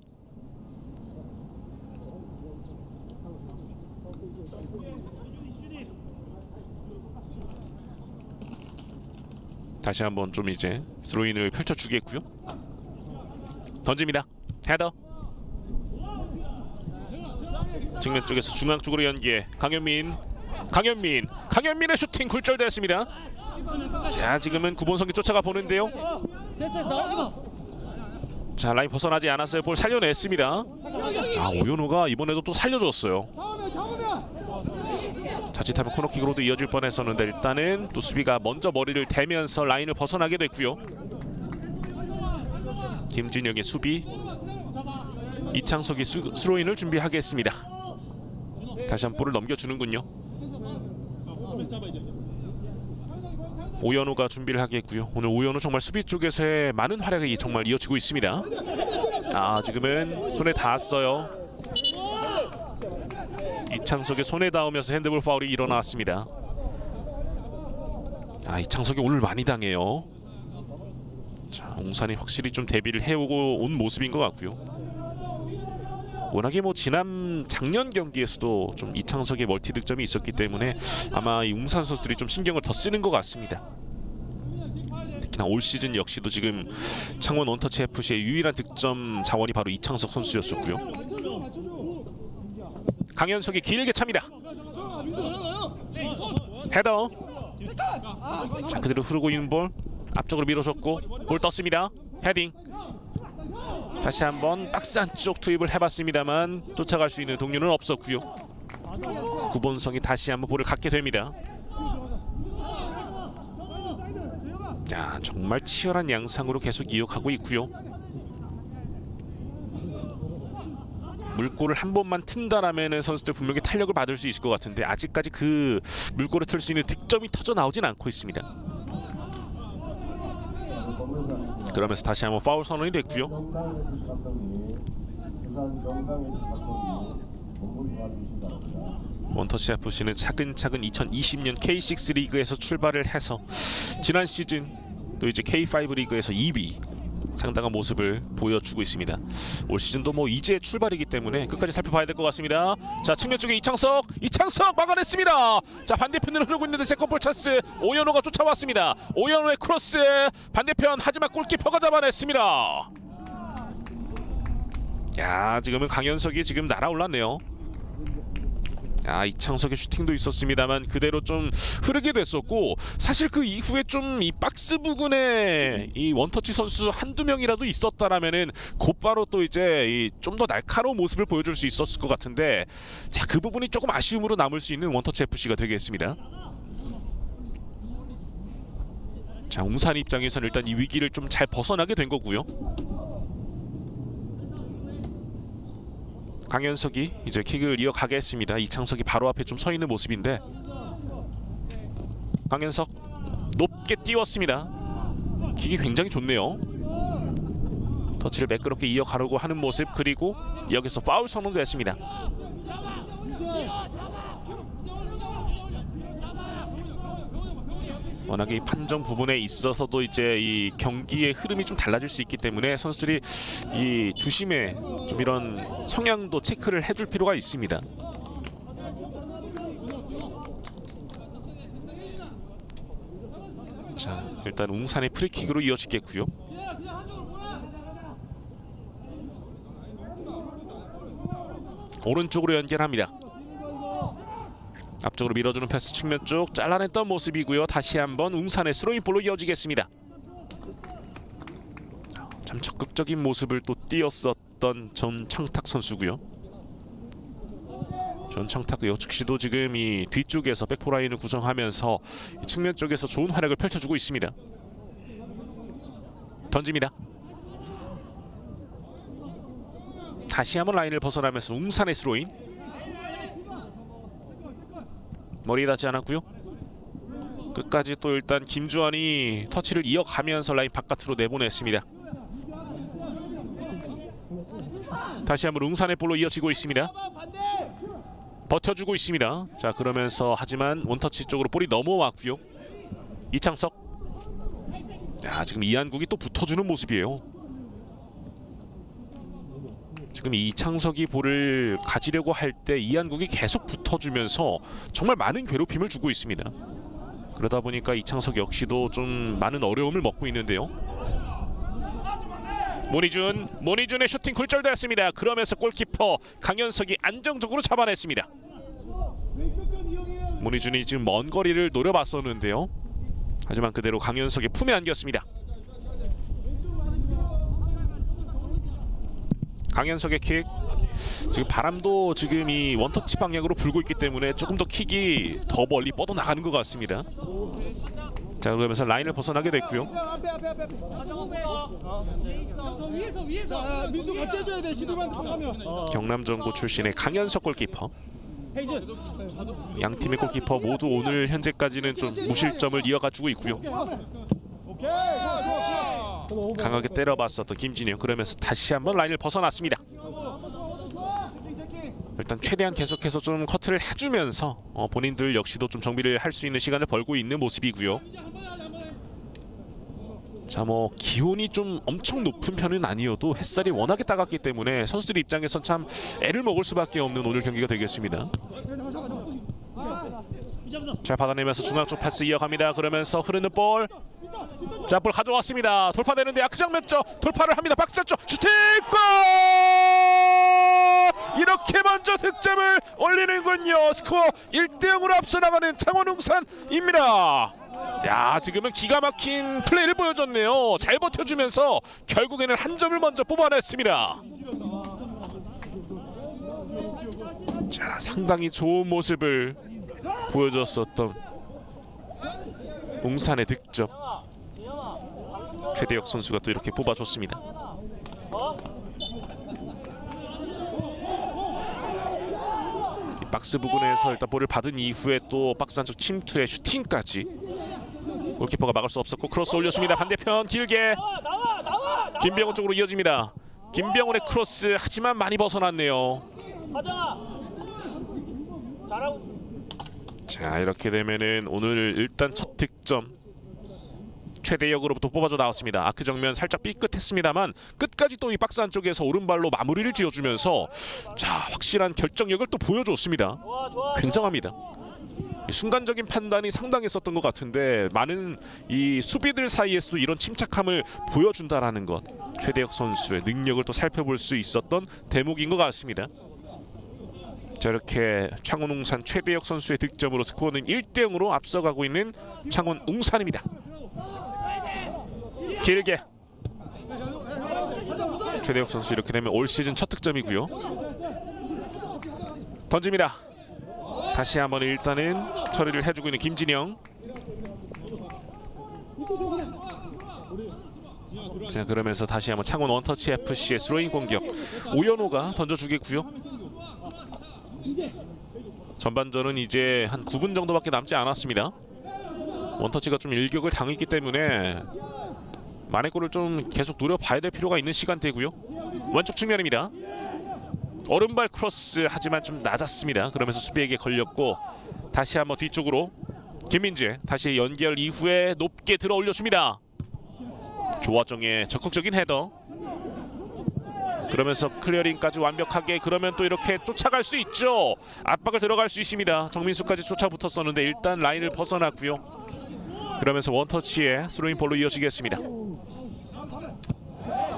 다시 한번 좀 이제 스로인을 펼쳐주겠고요. 던집니다. 헤더. 측면 쪽에서 중앙 쪽으로 연계. 강현민 강현민의 슈팅 굴절됐습니다. 자, 지금은 구본성이 쫓아가 보는데요. 자, 라인 벗어나지 않았어요. 볼 살려냈습니다. 아, 오연호가 이번에도 또 살려줬어요. 자칫하면 코너킥으로도 이어질 뻔했었는데 일단은 또 수비가 먼저 머리를 대면서 라인을 벗어나게 됐고요. 김진영의 수비, 이창석이 스로인을 준비하겠습니다. 다시 한번 볼을 넘겨주는군요. 오연호가 준비를 하겠고요. 오늘 오연호 정말 수비 쪽에서의 많은 활약이 정말 이어지고 있습니다. 아, 지금은 손에 닿았어요. 이창석의 손에 닿으면서 핸드볼 파울이 일어났습니다. 아, 이창석이 오늘 많이 당해요. 자, 웅산이 확실히 좀 대비를 해오고 온 모습인 것 같고요. 워낙에 뭐 작년 경기에서도 좀 이창석의 멀티 득점이 있었기 때문에 아마 이 웅산 선수들이 좀 신경을 더 쓰는 것 같습니다. 특히나 올 시즌 역시도 지금 창원 원터치 FC의 유일한 득점 자원이 바로 이창석 선수였었고요. 강현석이 길게 찹니다. 헤더. 자, 그대로 흐르고 있는 볼 앞쪽으로 밀어줬고 볼 떴습니다. 헤딩. 다시 한번 박스 안쪽 투입을 해봤습니다만 쫓아갈 수 있는 동료는 없었고요. 구본성이 다시 한번 볼을 갖게 됩니다. 자, 정말 치열한 양상으로 계속 이어가고 있고요. 물꼬를 한 번만 튼다라면 선수들 분명히 탄력을 받을 수 있을 것 같은데 아직까지 그 물꼬를 틀 수 있는 득점이 터져 나오진 않고 있습니다. 그러면서 다시 한번 파울 선언이 됐고요. 원터치 FC는 차근차근 2020년 K6 리그에서 출발을 해서 지난 시즌 또 이제 K5 리그에서 2위 상당한 모습을 보여주고 있습니다. 올 시즌도 뭐 이제 출발이기 때문에 끝까지 살펴봐야 될 것 같습니다. 자, 측면 쪽에 이창석 막아냈습니다. 자, 반대편으로 흐르고 있는데 세컨볼 찬스. 오연호가 쫓아왔습니다. 오연호의 크로스 반대편, 하지만 골키퍼가 잡아냈습니다. 야, 지금은 강현석이 지금 날아올랐네요. 아, 이창석의 슈팅도 있었습니다만 그대로 좀 흐르게 됐었고, 사실 그 이후에 좀 이 박스 부근에 이 원터치 선수 한두 명이라도 있었다라면은 곧바로 또 이제 좀 더 날카로운 모습을 보여줄 수 있었을 것 같은데, 자, 그 부분이 조금 아쉬움으로 남을 수 있는 원터치 FC가 되겠습니다. 자, 웅산 입장에서는 일단 이 위기를 좀 잘 벗어나게 된 거고요. 강현석이 이제 킥을 이어가겠습니다. 이창석이 바로 앞에 좀 서 있는 모습인데, 강현석 높게 띄웠습니다. 킥이 굉장히 좋네요. 터치를 매끄럽게 이어가려고 하는 모습, 그리고 여기서 파울 선언됐습니다. 워낙에 이 판정 부분에 있어서도 이제 이 경기의 흐름이 좀 달라질 수 있기 때문에 선수들이 이 주심의 좀 이런 성향도 체크를 해줄 필요가 있습니다. 자, 일단 웅산의 프리킥으로 이어지겠고요. 오른쪽으로 연결합니다. 앞쪽으로 밀어주는 패스, 측면 쪽 잘라냈던 모습이고요. 다시 한번 웅산의 스로잉볼로 이어지겠습니다. 참 적극적인 모습을 또 띄었었던 전창탁 선수고요. 전창탁 역시도 지금 이 뒤쪽에서 백포라인을 구성하면서 측면 쪽에서 좋은 활약을 펼쳐주고 있습니다. 던집니다. 다시 한번 라인을 벗어나면서 웅산의 스로인. 머리에 닿지 않았고요. 끝까지 또 일단 김주환이 터치를 이어가면서 라인 바깥으로 내보냈습니다. 다시 한번 웅산의 볼로 이어지고 있습니다. 버텨주고 있습니다. 자, 그러면서 하지만 원터치 쪽으로 볼이 넘어왔고요. 이창석. 야, 지금 이한국이 또 붙어주는 모습이에요. 지금 이창석이 볼을 가지려고 할 때 이한국이 계속 붙어주면서 정말 많은 괴롭힘을 주고 있습니다. 그러다 보니까 이창석 역시도 좀 많은 어려움을 먹고 있는데요. 모니준의 슈팅 굴절되었습니다. 그러면서 골키퍼 강현석이 안정적으로 잡아냈습니다. 문희준이 지금 먼 거리를 노려봤었는데요. 하지만 그대로 강현석의 품에 안겼습니다. 강현석의 킥. 지금 바람도 지금 이 원터치 방향으로 불고 있기 때문에 조금 더 킥이 더 멀리 뻗어나가는 것 같습니다. 자, 그러면서 라인을 벗어나게 됐고요. 민수 같이 해줘야 돼. 12번 들어가면. 경남정고 출신의 강현석 골키퍼. 양 팀의 골키퍼 모두 오늘 현재까지는 좀 무실점을 이어가주고 있고요. 강하게 때려봤었던 김진영. 그러면서 다시 한번 라인을 벗어났습니다. 일단 최대한 계속해서 좀 커트를 해주면서 본인들 역시도 좀 정비를 할 수 있는 시간을 벌고 있는 모습이고요. 자, 뭐 기온이 좀 엄청 높은 편은 아니어도 햇살이 워낙에 따갑기 때문에 선수들 입장에선 참 애를 먹을 수밖에 없는 오늘 경기가 되겠습니다. 자, 받아내면서 중앙 쪽 패스 이어갑니다. 그러면서 흐르는 볼. 자, 볼 가져왔습니다. 돌파되는데 아크장 맺죠. 돌파를 합니다. 박스 쪽 슈팅 골! 이렇게 먼저 득점을 올리는군요. 스코어 1대0으로 앞서 나가는 창원 웅산입니다. 야, 지금은 기가 막힌 플레이를 보여줬네요. 잘 버텨주면서 결국에는 한 점을 먼저 뽑아냈습니다. 자, 상당히 좋은 모습을 보여줬었던 웅산의 득점. 최대혁 선수가 또 이렇게 뽑아줬습니다. 이 박스 부근에서 일단 볼을 받은 이후에 또 박스 안쪽 침투에 슈팅까지 골키퍼가 막을 수 없었고 크로스 올려줍니다. 반대편 길게 김병훈 쪽으로 이어집니다. 김병훈의 크로스 하지만 많이 벗어났네요. 자, 이렇게 되면은 오늘 일단 첫 득점 최대역으로부터 뽑아져 나왔습니다. 아크 정면 살짝 삐끗했습니다만 끝까지 또 이 박스 안쪽에서 오른발로 마무리를 지어주면서 자, 확실한 결정력을 또 보여줬습니다. 굉장합니다. 순간적인 판단이 상당했었던 것 같은데 많은 이 수비들 사이에서도 이런 침착함을 보여준다라는 것, 최대혁 선수의 능력을 또 살펴볼 수 있었던 대목인 것 같습니다. 자, 이렇게 창원 웅산 최대혁 선수의 득점으로 스코어는 1대0으로 앞서가고 있는 창원 웅산입니다. 길게 최대혁 선수 이렇게 되면 올 시즌 첫 득점이고요. 던집니다. 다시 한번 일단은 처리를 해주고 있는 김진영. 자, 그러면서 다시 한번 창원 원터치 FC의 스로잉 공격. 오연호가 던져주겠고요. 전반전은 이제 한 9분 정도밖에 남지 않았습니다. 원터치가 좀 일격을 당했기 때문에 만회골을 좀 계속 노려봐야 될 필요가 있는 시간대고요. 왼쪽 측면입니다. 오른발 크로스 하지만 좀 낮았습니다. 그러면서 수비에게 걸렸고 다시 한번 뒤쪽으로 김민재 다시 연결 이후에 높게 들어 올려줍니다. 조화정의 적극적인 헤더. 그러면서 클리어링까지 완벽하게. 그러면 또 이렇게 쫓아갈 수 있죠. 압박을 들어갈 수 있습니다. 정민수까지 쫓아붙었었는데 일단 라인을 벗어났고요. 그러면서 원터치에 스로잉 볼로 이어지겠습니다.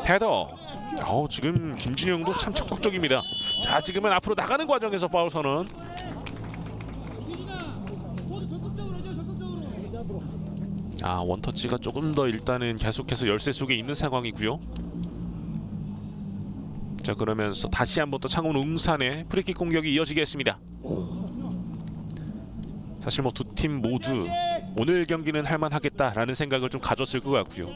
헤더. 지금 김진영도 참 적극적입니다. 자, 지금은 앞으로 나가는 과정에서 파울 선언. 원터치가 조금 더 일단은 계속해서 열세 속에 있는 상황이고요. 자, 그러면서 다시 한번 또 창원 웅산의 프리킥 공격이 이어지겠습니다. 사실 뭐 두 팀 모두 오늘 경기는 할만하겠다라는 생각을 좀 가졌을 것 같고요.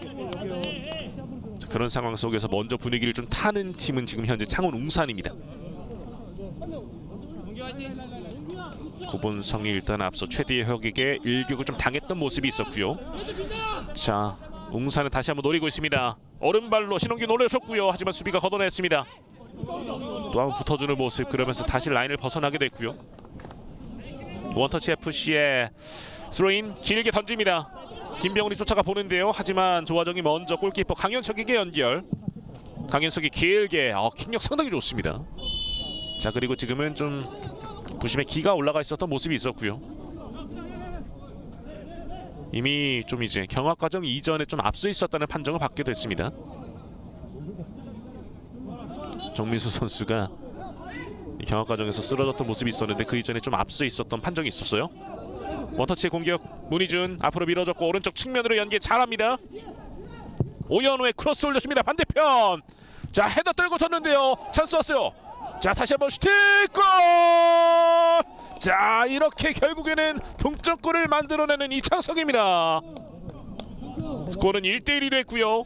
자, 그런 상황 속에서 먼저 분위기를 좀 타는 팀은 지금 현재 창원 웅산입니다. 구본성이 일단 앞서 최대혁에게 일격을 좀 당했던 모습이 있었고요. 자, 웅산은 다시 한번 노리고 있습니다. 오른발로 신홍규 올려줬고요. 하지만 수비가 걷어냈습니다. 또 한번 붙어주는 모습. 그러면서 다시 라인을 벗어나게 됐고요. 원터치 FC의 스로인 길게 던집니다. 김병훈이 쫓아가 보는데요. 하지만 조화정이 먼저 골키퍼 강현석에게 연결. 강현석이 길게 킥력 상당히 좋습니다. 자, 그리고 지금은 좀 부심에 기가 올라가 있었던 모습이 있었고요. 이미 좀 이제 경합 과정 이전에 좀 앞서 있었다는 판정을 받게 됐습니다. 정민수 선수가 경합 과정에서 쓰러졌던 모습이 있었는데 그 이전에 좀 앞서 있었던 판정이 있었어요. 원터치의 공격. 문희준 앞으로 밀어줬고 오른쪽 측면으로 연계 잘합니다. 오연우의 크로스 올려줍니다. 반대편. 자, 헤더 떨고 졌는데요. 찬스 왔어요. 자, 다시 한번 슈팅 골! 자, 이렇게 결국에는 동점골을 만들어내는 이창석입니다. 스코어는 1대1이 됐고요.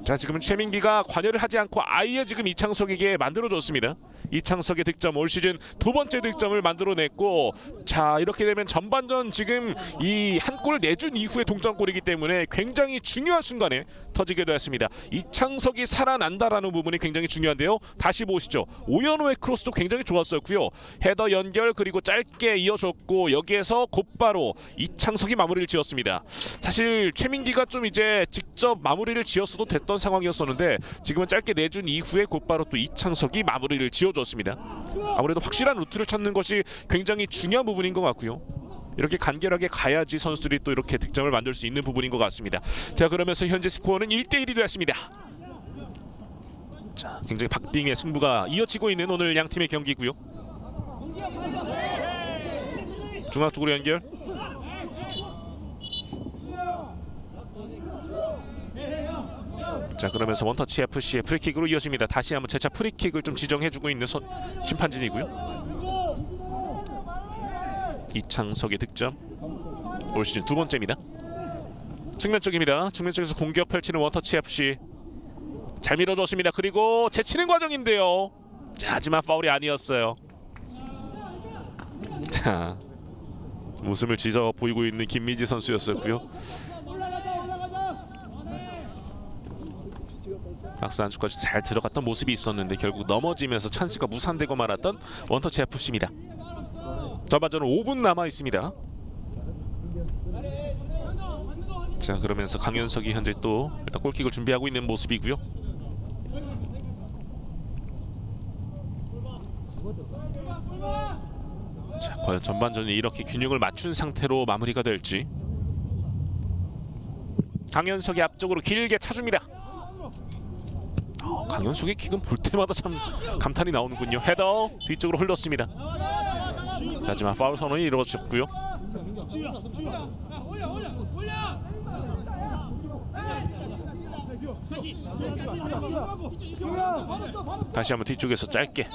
자, 지금은 최민기가 관여를 하지 않고 아예 지금 이창석에게 만들어줬습니다. 이창석의 득점, 올 시즌 두 번째 득점을 만들어냈고, 자, 이렇게 되면 전반전 지금 이 한 골 내준 이후의 동점골이기 때문에 굉장히 중요한 순간에 터지게 되었습니다. 이창석이 살아난다라는 부분이 굉장히 중요한데요. 다시 보시죠. 오연호의 크로스도 굉장히 좋았었고요. 헤더 연결 그리고 짧게 이어줬고 여기에서 곧바로 이창석이 마무리를 지었습니다. 사실 최민기가 좀 이제 직접 마무리를 지었어도 됐던 상황이었었는데 지금은 짧게 내준 이후에 곧바로 또 이창석이 마무리를 지어줬습니다. 아무래도 확실한 루트를 찾는 것이 굉장히 중요한 부분인 것 같고요. 이렇게 간결하게 가야지 선수들이 또 이렇게 득점을 만들 수 있는 부분인 것 같습니다. 자, 그러면서 현재 스코어는 1대1이 되었습니다. 자, 굉장히 박빙의 승부가 이어지고 있는 오늘 양 팀의 경기고요. 중앙 쪽으로 연결. 자, 그러면서 원터치 FC의 프리킥으로 이어집니다. 다시 한번 재차 프리킥을 좀 지정해주고 있는 심판진이고요. 이창석의 득점, 올 시즌 두 번째입니다. 측면 쪽입니다. 측면 쪽에서 공격 펼치는 원터치 FC. 잘 밀어줬습니다. 그리고 제치는 과정인데요. 자, 하지만 파울이 아니었어요. 자, 웃음을 지져 보이고 있는 김민지 선수였었고요. 박스 안쪽까지 잘 들어갔던 모습이 있었는데 결국 넘어지면서 찬스가 무산되고 말았던 원터치 FC입니다. 전반전은 5분 남아 있습니다. 자, 그러면서 강현석이 현재 또 일단 골킥을 준비하고 있는 모습이고요. 자, 과연 전반전이 이렇게 균형을 맞춘 상태로 마무리가 될지. 강현석이 앞쪽으로 길게 차줍니다. 강현석의 킥은 볼 때마다 참 감탄이 나오는군요. 헤더 뒤쪽으로 흘렀습니다. 하지만 파울 선언이 이루어졌고요. 다시 한번 뒤쪽에서 짧게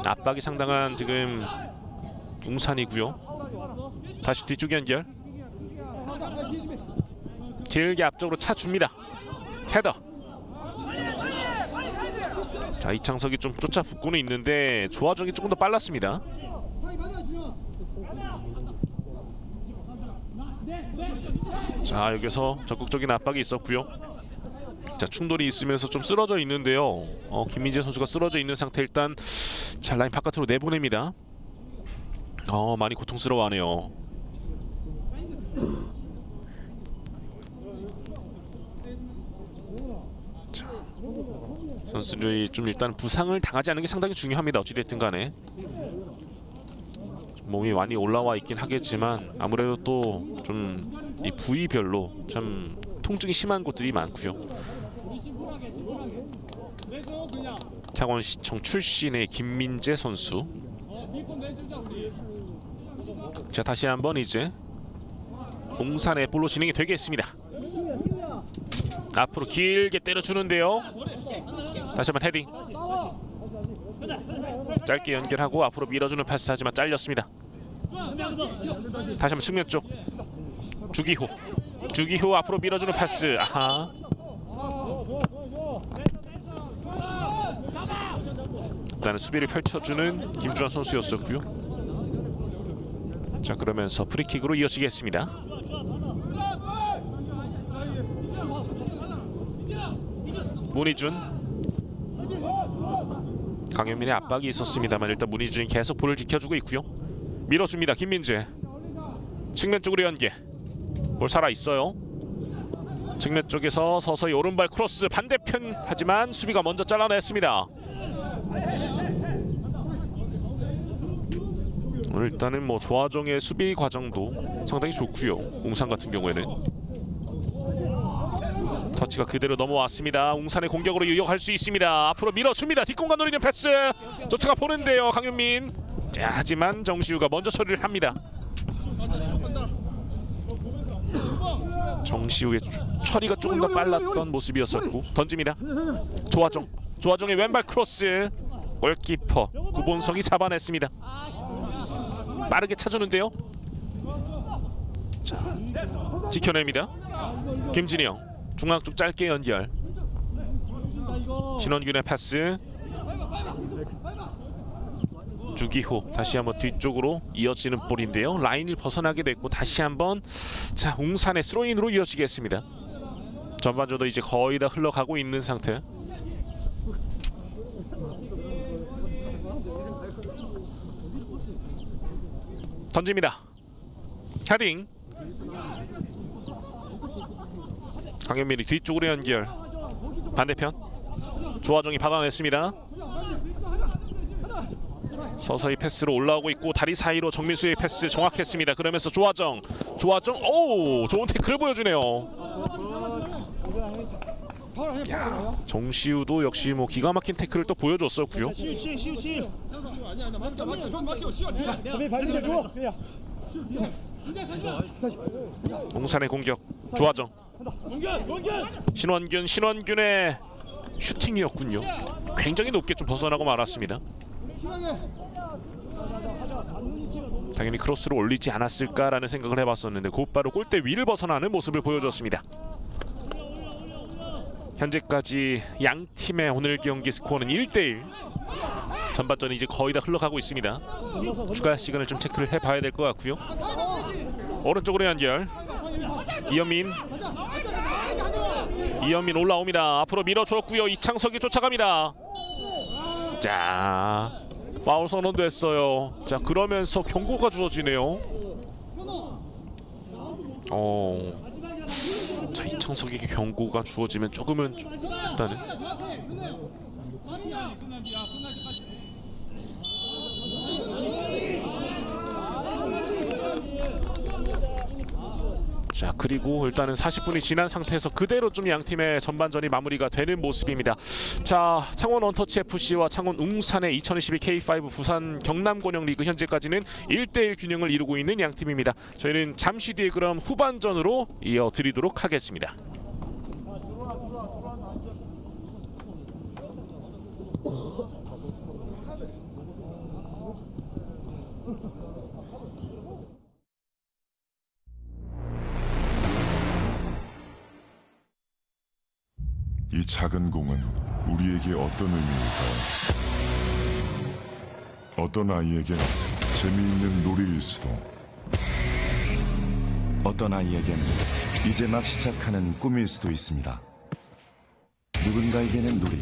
압박이 상당한 지금 웅산이고요. 다시 뒤쪽 연결. 길게 앞쪽으로 차줍니다. 헤더. 자, 이창석이 좀 쫓아붙고는 있는데 조화정이 조금 더 빨랐습니다. 자, 여기서 적극적인 압박이 있었고요. 자, 충돌이 있으면서 좀 쓰러져 있는데요. 김민재 선수가 쓰러져 있는 상태. 일단 자, 라인 바깥으로 내보냅니다. 많이 고통스러워하네요. 자, 선수들이 좀 일단 부상을 당하지 않는 게 상당히 중요합니다. 어찌됐든 간에 몸이 많이 올라와 있긴 하겠지만 아무래도 또 좀 이 부위별로 참 통증이 심한 곳들이 많고요. 창원시청 출신의 김민재 선수. 자, 다시 한번 이제 옹산의 볼로 진행이 되겠습니다. 앞으로 길게 때려주는데요. 다시 한번 헤딩. 짧게 연결하고 앞으로 밀어주는 패스 하지만 잘렸습니다. 다시 한번 측면 쪽. 주기호 앞으로 밀어주는 패스. 아하. 일단은 수비를 펼쳐주는 김주환 선수였었고요. 자, 그러면서 프리킥으로 이어지겠습니다. 문희준. 강현민의 압박이 있었습니다만 일단 문희준이 계속 볼을 지켜주고 있고요. 밀어줍니다. 김민재. 측면 쪽으로 연계. 볼 살아있어요. 측면 쪽에서 서서히 오른발 크로스 반대편. 하지만 수비가 먼저 잘라냈습니다. 오늘 일단은 뭐 조화정의 수비 과정도 상당히 좋고요. 웅산 같은 경우에는 터치가 그대로 넘어왔습니다. 웅산의 공격으로 이어갈 수 있습니다. 앞으로 밀어줍니다. 뒷공간 노리는 패스 쫓아가 보는데요. 강윤민. 자, 하지만 정시우가 먼저 처리를 합니다. 정시우의 처리가 조금 더 빨랐던 모습이었었고 던집니다. 조화정의 왼발 크로스 골키퍼 구본석이 잡아냈습니다. 빠르게 차주는데요. 자, 지켜냅니다. 김진영 중앙 쪽 짧게 연결. 신원균의 패스. 주기호 다시 한번 뒤쪽으로 이어지는 볼인데요. 라인을 벗어나게 됐고 다시 한번 자 웅산의 스로인으로 이어지겠습니다. 전반전도 이제 거의 다 흘러가고 있는 상태. 던집니다. 헤딩. 강현민이 뒤쪽으로 연결. 반대편 조화정이 받아냈습니다. 서서히 패스로 올라오고 있고 다리 사이로 정민수의 패스 정확했습니다. 그러면서 조화정 오 좋은 태클을 보여주네요. 야, 정시우도 역시 뭐 기가 막힌 태클을 또 보여줬었고요. 웅산의 공격 조화정 신원균의 슈팅이었군요. 굉장히 높게 좀 벗어나고 말았습니다. 당연히 크로스로 올리지 않았을까라는 생각을 해봤었는데 곧바로 골대 위를 벗어나는 모습을 보여줬습니다. 현재까지 양 팀의 오늘 경기 스코어는 1대1. 전반전이 이제 거의 다 흘러가고 있습니다. 추가 시간을 좀 체크를 해봐야 될 것 같고요. 오른쪽으로 연결. 이현민 올라옵니다. 앞으로 밀어줬고요. 이창석이 쫓아갑니다. 자, 파울 선언됐어요. 자, 그러면서 경고가 주어지네요. 자, 이창석에게 경고가 주어지면 조금은 일단은 자, 그리고 일단은 40분이 지난 상태에서 그대로 좀 양팀의 전반전이 마무리가 되는 모습입니다. 자, 창원 원터치 FC와 창원 웅산의 2022 K5 부산 경남권영리그 현재까지는 1대1 균형을 이루고 있는 양팀입니다. 저희는 잠시 뒤에 그럼 후반전으로 이어드리도록 하겠습니다. 이 작은 공은 우리에게 어떤 의미일까요? 어떤 아이에겐 재미있는 놀이일 수도, 어떤 아이에겐 이제 막 시작하는 꿈일 수도 있습니다. 누군가에게는 놀이,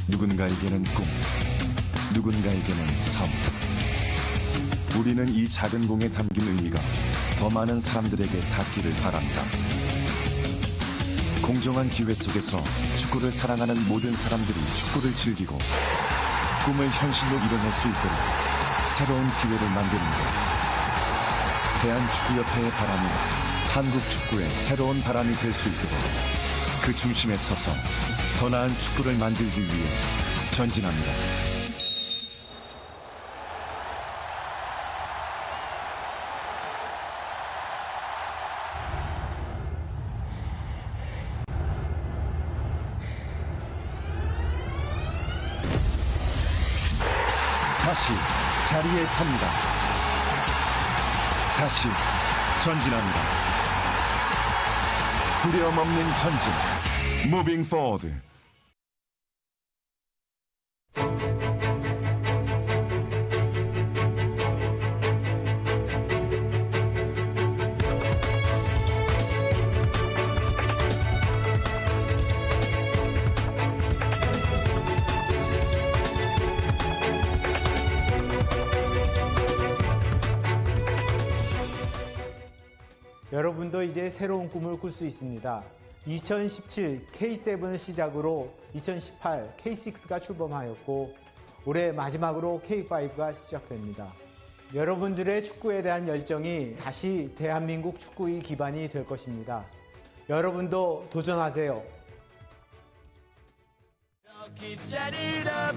누군가에게는 꿈, 누군가에게는 삶. 우리는 이 작은 공에 담긴 의미가 더 많은 사람들에게 닿기를 바랍니다. 공정한 기회 속에서 축구를 사랑하는 모든 사람들이 축구를 즐기고 꿈을 현실로 이뤄낼 수 있도록 새로운 기회를 만드는 것. 대한축구협회의 바람이 한국 축구의 새로운 바람이 될 수 있도록 그 중심에 서서 더 나은 축구를 만들기 위해 전진합니다. 다시 자리에 섭니다. 다시 전진합니다. 두려움 없는 전진. Moving forward. 여러분도 이제 새로운 꿈을 꿀 수 있습니다. 2017 K7을 시작으로 2018 K6가 출범하였고 올해 마지막으로 K5가 시작됩니다. 여러분들의 축구에 대한 열정이 다시 대한민국 축구의 기반이 될 것입니다. 여러분도 도전하세요. Keep setting up.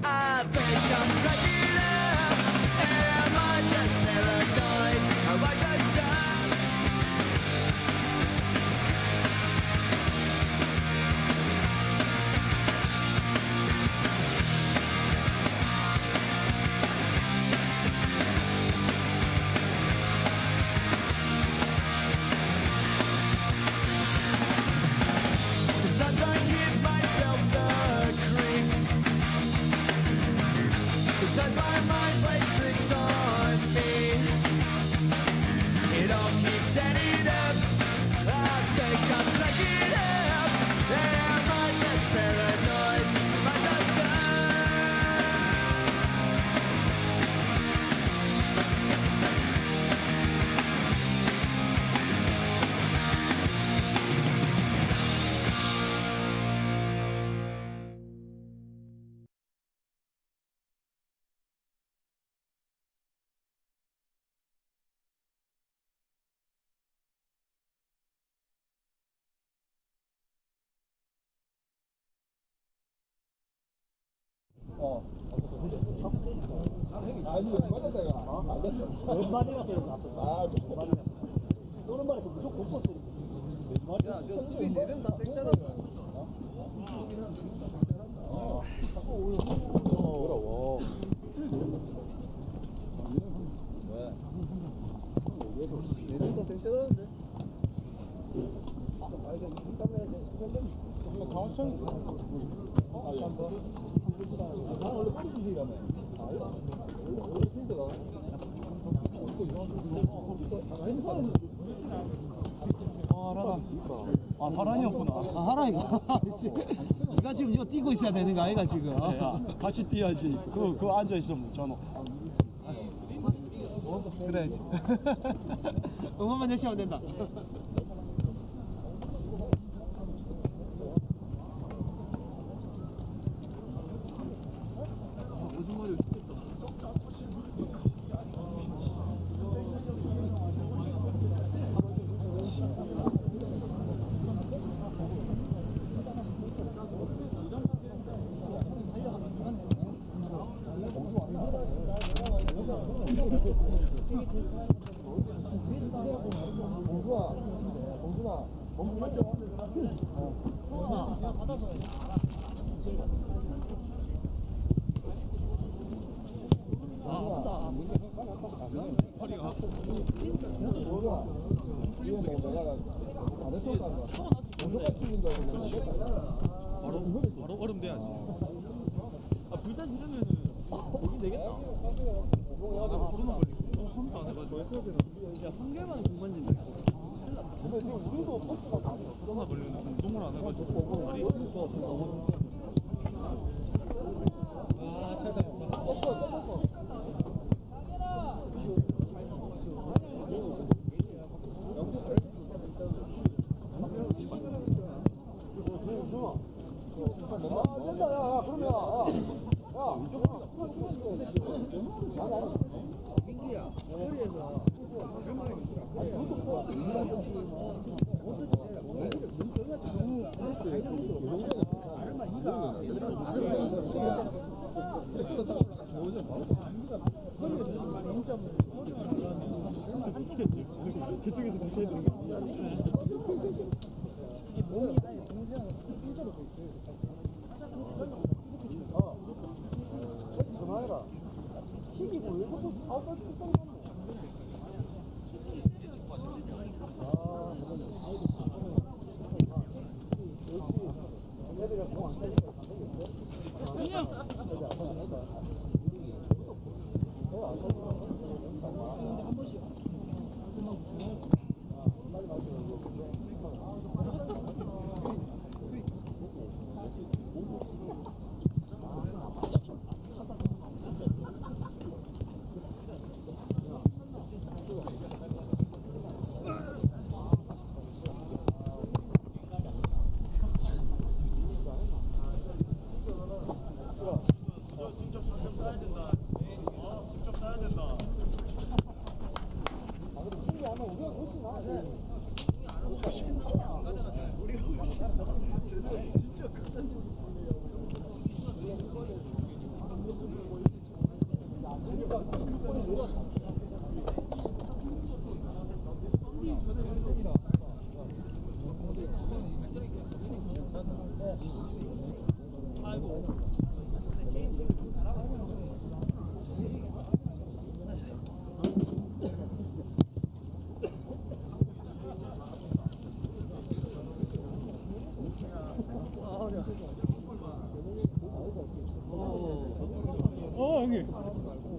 I think I'm cracking up. Am I just paranoid? Am I just my mind plays tricks on me. It all keeps adding up. I think I'm cracking up. Am I just paranoid? My notion. 아, 하란이었구나. 아, 하란이가. 네가 지금 이거 뛰고 있어야 되는 거 아이가 지금? 야, 같이 뛰어야지. 그 앉아 있으면 저는. 그래야지. 응원만 열심히 하면 된다. 바로 얼음 돼야지. 아, 불단 이러면은 되긴 되겠다. 내가 코로나 걸리고 한번도 안 해가지고. 야, 한 개만 공만진다. 근데 지금 우리도 버스가 코로나 걸리면 운동을 안 해가지고 다리 아, 찾아. 저쪽에서 붙여야 되는 거 아니야? 이게 몸이 동생은 일자로 돼 있어요. 전화해라. 킥이고 왜 자꾸 아웃사이드 킥 애들이랑 공안 차니까 안 한 번씩 형님.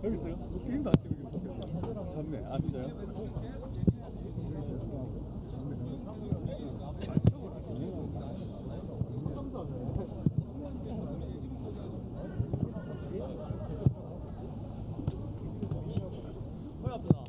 여기 있어요? 게임도 안 찍고 잡네. 아 진짜요? 허리 아프다.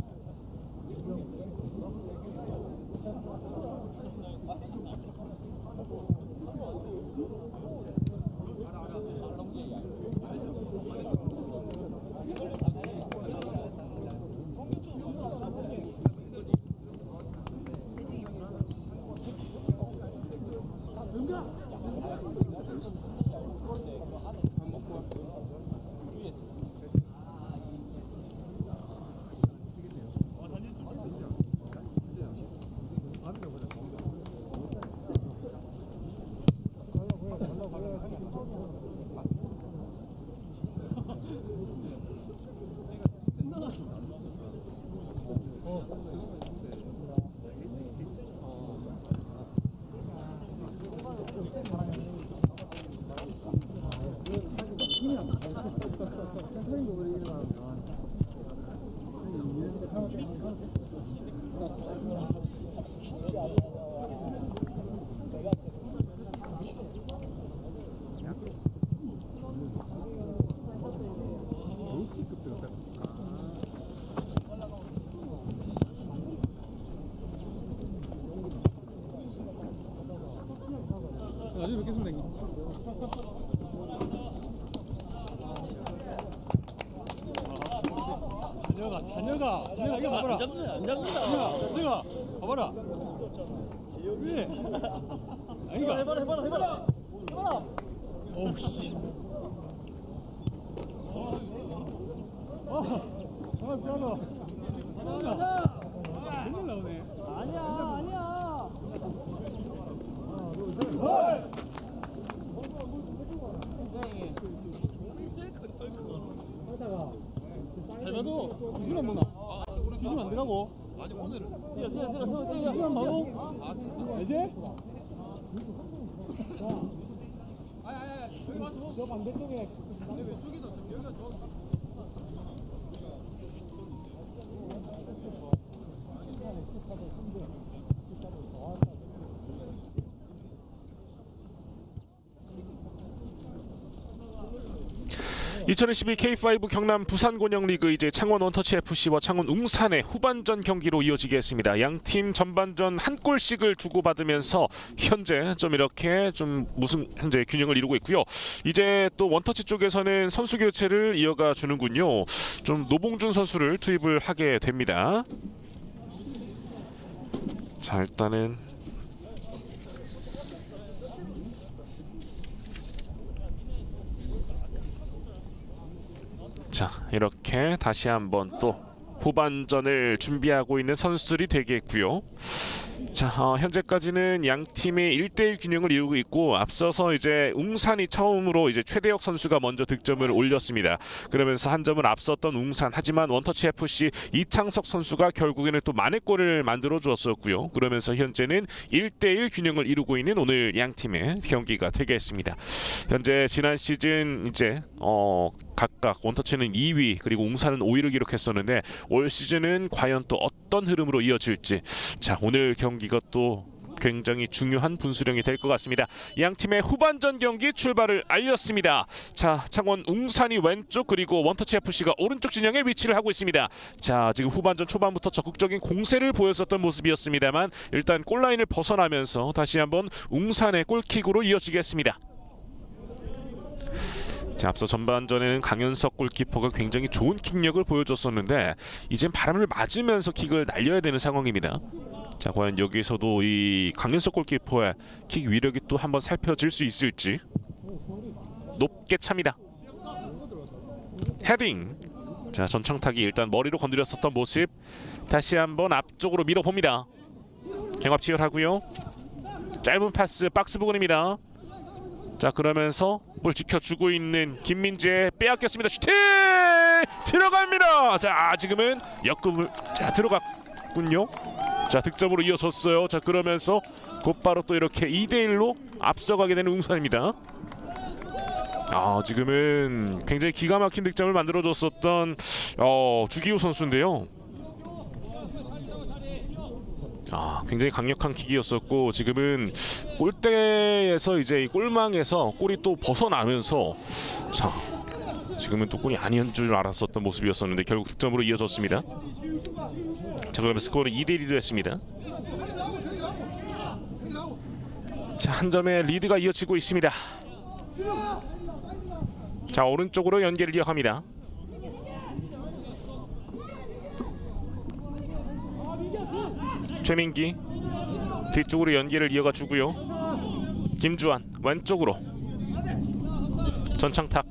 나중에 뵙겠습니다. 자녀가 이거 봐봐라. 안 잡는다. 자녀가 봐봐라. 왜? 아니가. 해봐라. 어우 씨. 미안하다. 정말 나오네. 아니야. 잘 봐도 기술만 보나? 기술 안 되라고? 아니 오늘은 기술만 봐도 이제? 저 반대쪽에 왼쪽이다. 여기가 저 (2022) K5 경남 부산곤영리그 이제 창원 원터치 FC와 창원 웅산의 후반전 경기로 이어지겠습니다. 양팀 전반전 한 골씩을 주고받으면서 현재 좀 이렇게 좀 무슨 현재 균형을 이루고 있고요. 이제 또 원터치 쪽에서는 선수 교체를 이어가 주는군요. 좀 노봉준 선수를 투입을 하게 됩니다. 자, 일단은 자, 이렇게 다시 한번 또 후반전을 준비하고 있는 선수들이 되겠고요. 자, 현재까지는 양 팀의 1대1 균형을 이루고 있고 앞서서 이제 웅산이 처음으로 이제 최대혁 선수가 먼저 득점을 올렸습니다. 그러면서 한 점을 앞섰던 웅산, 하지만 원터치 FC 이창석 선수가 결국에는 또 만회골을 만들어 주었었고요. 그러면서 현재는 1대1 균형을 이루고 있는 오늘 양 팀의 경기가 되겠습니다. 현재 지난 시즌 이제 각각 원터치는 2위 그리고 웅산은 5위를 기록했었는데 올 시즌은 과연 또 어떤 흐름으로 이어질지, 자, 오늘 경기가 또 굉장히 중요한 분수령이 될 것 같습니다. 양 팀의 후반전 경기 출발을 알렸습니다. 자, 창원 웅산이 왼쪽 그리고 원터치 FC가 오른쪽 진영에 위치를 하고 있습니다. 자, 지금 후반전 초반부터 적극적인 공세를 보였었던 모습이었습니다만 일단 골라인을 벗어나면서 다시 한번 웅산의 골킥으로 이어지겠습니다. 자, 앞서 전반전에는 강현석 골키퍼가 굉장히 좋은 킥력을 보여줬었는데 이젠 바람을 맞으면서 킥을 날려야 되는 상황입니다. 자, 과연 여기서도 이 강현석 골키퍼의 킥 위력이 또 한번 살펴질 수 있을지. 높게 찹니다. 헤딩. 자, 전창탁이 일단 머리로 건드렸었던 모습 다시 한번 앞쪽으로 밀어봅니다. 경합 치열하고요. 짧은 패스 박스 부근입니다. 자, 그러면서 볼 지켜주고 있는 김민재 빼앗겼습니다. 슈팅! 들어갑니다. 자, 지금은 역금을 들어갔군요. 자, 득점으로 이어졌어요. 자, 그러면서 곧바로 또 이렇게 2대1로 앞서가게 되는 웅산입니다. 지금은 굉장히 기가 막힌 득점을 만들어줬었던 주기호 선수인데요. 굉장히 강력한 킥이었었고 지금은 골대에서 이제 이 골망에서 골이 또 벗어나면서 지금은 또 골이 아니었던 줄 알았었던 모습이었었는데 결국 득점으로 이어졌습니다. 자, 그러면 스코어는 2대1이 됐습니다. 자, 한 점의 리드가 이어지고 있습니다. 자, 오른쪽으로 연계를 이어갑니다. 최민기 뒤쪽으로 연계를 이어가 주고요. 김주환 왼쪽으로 전창탁.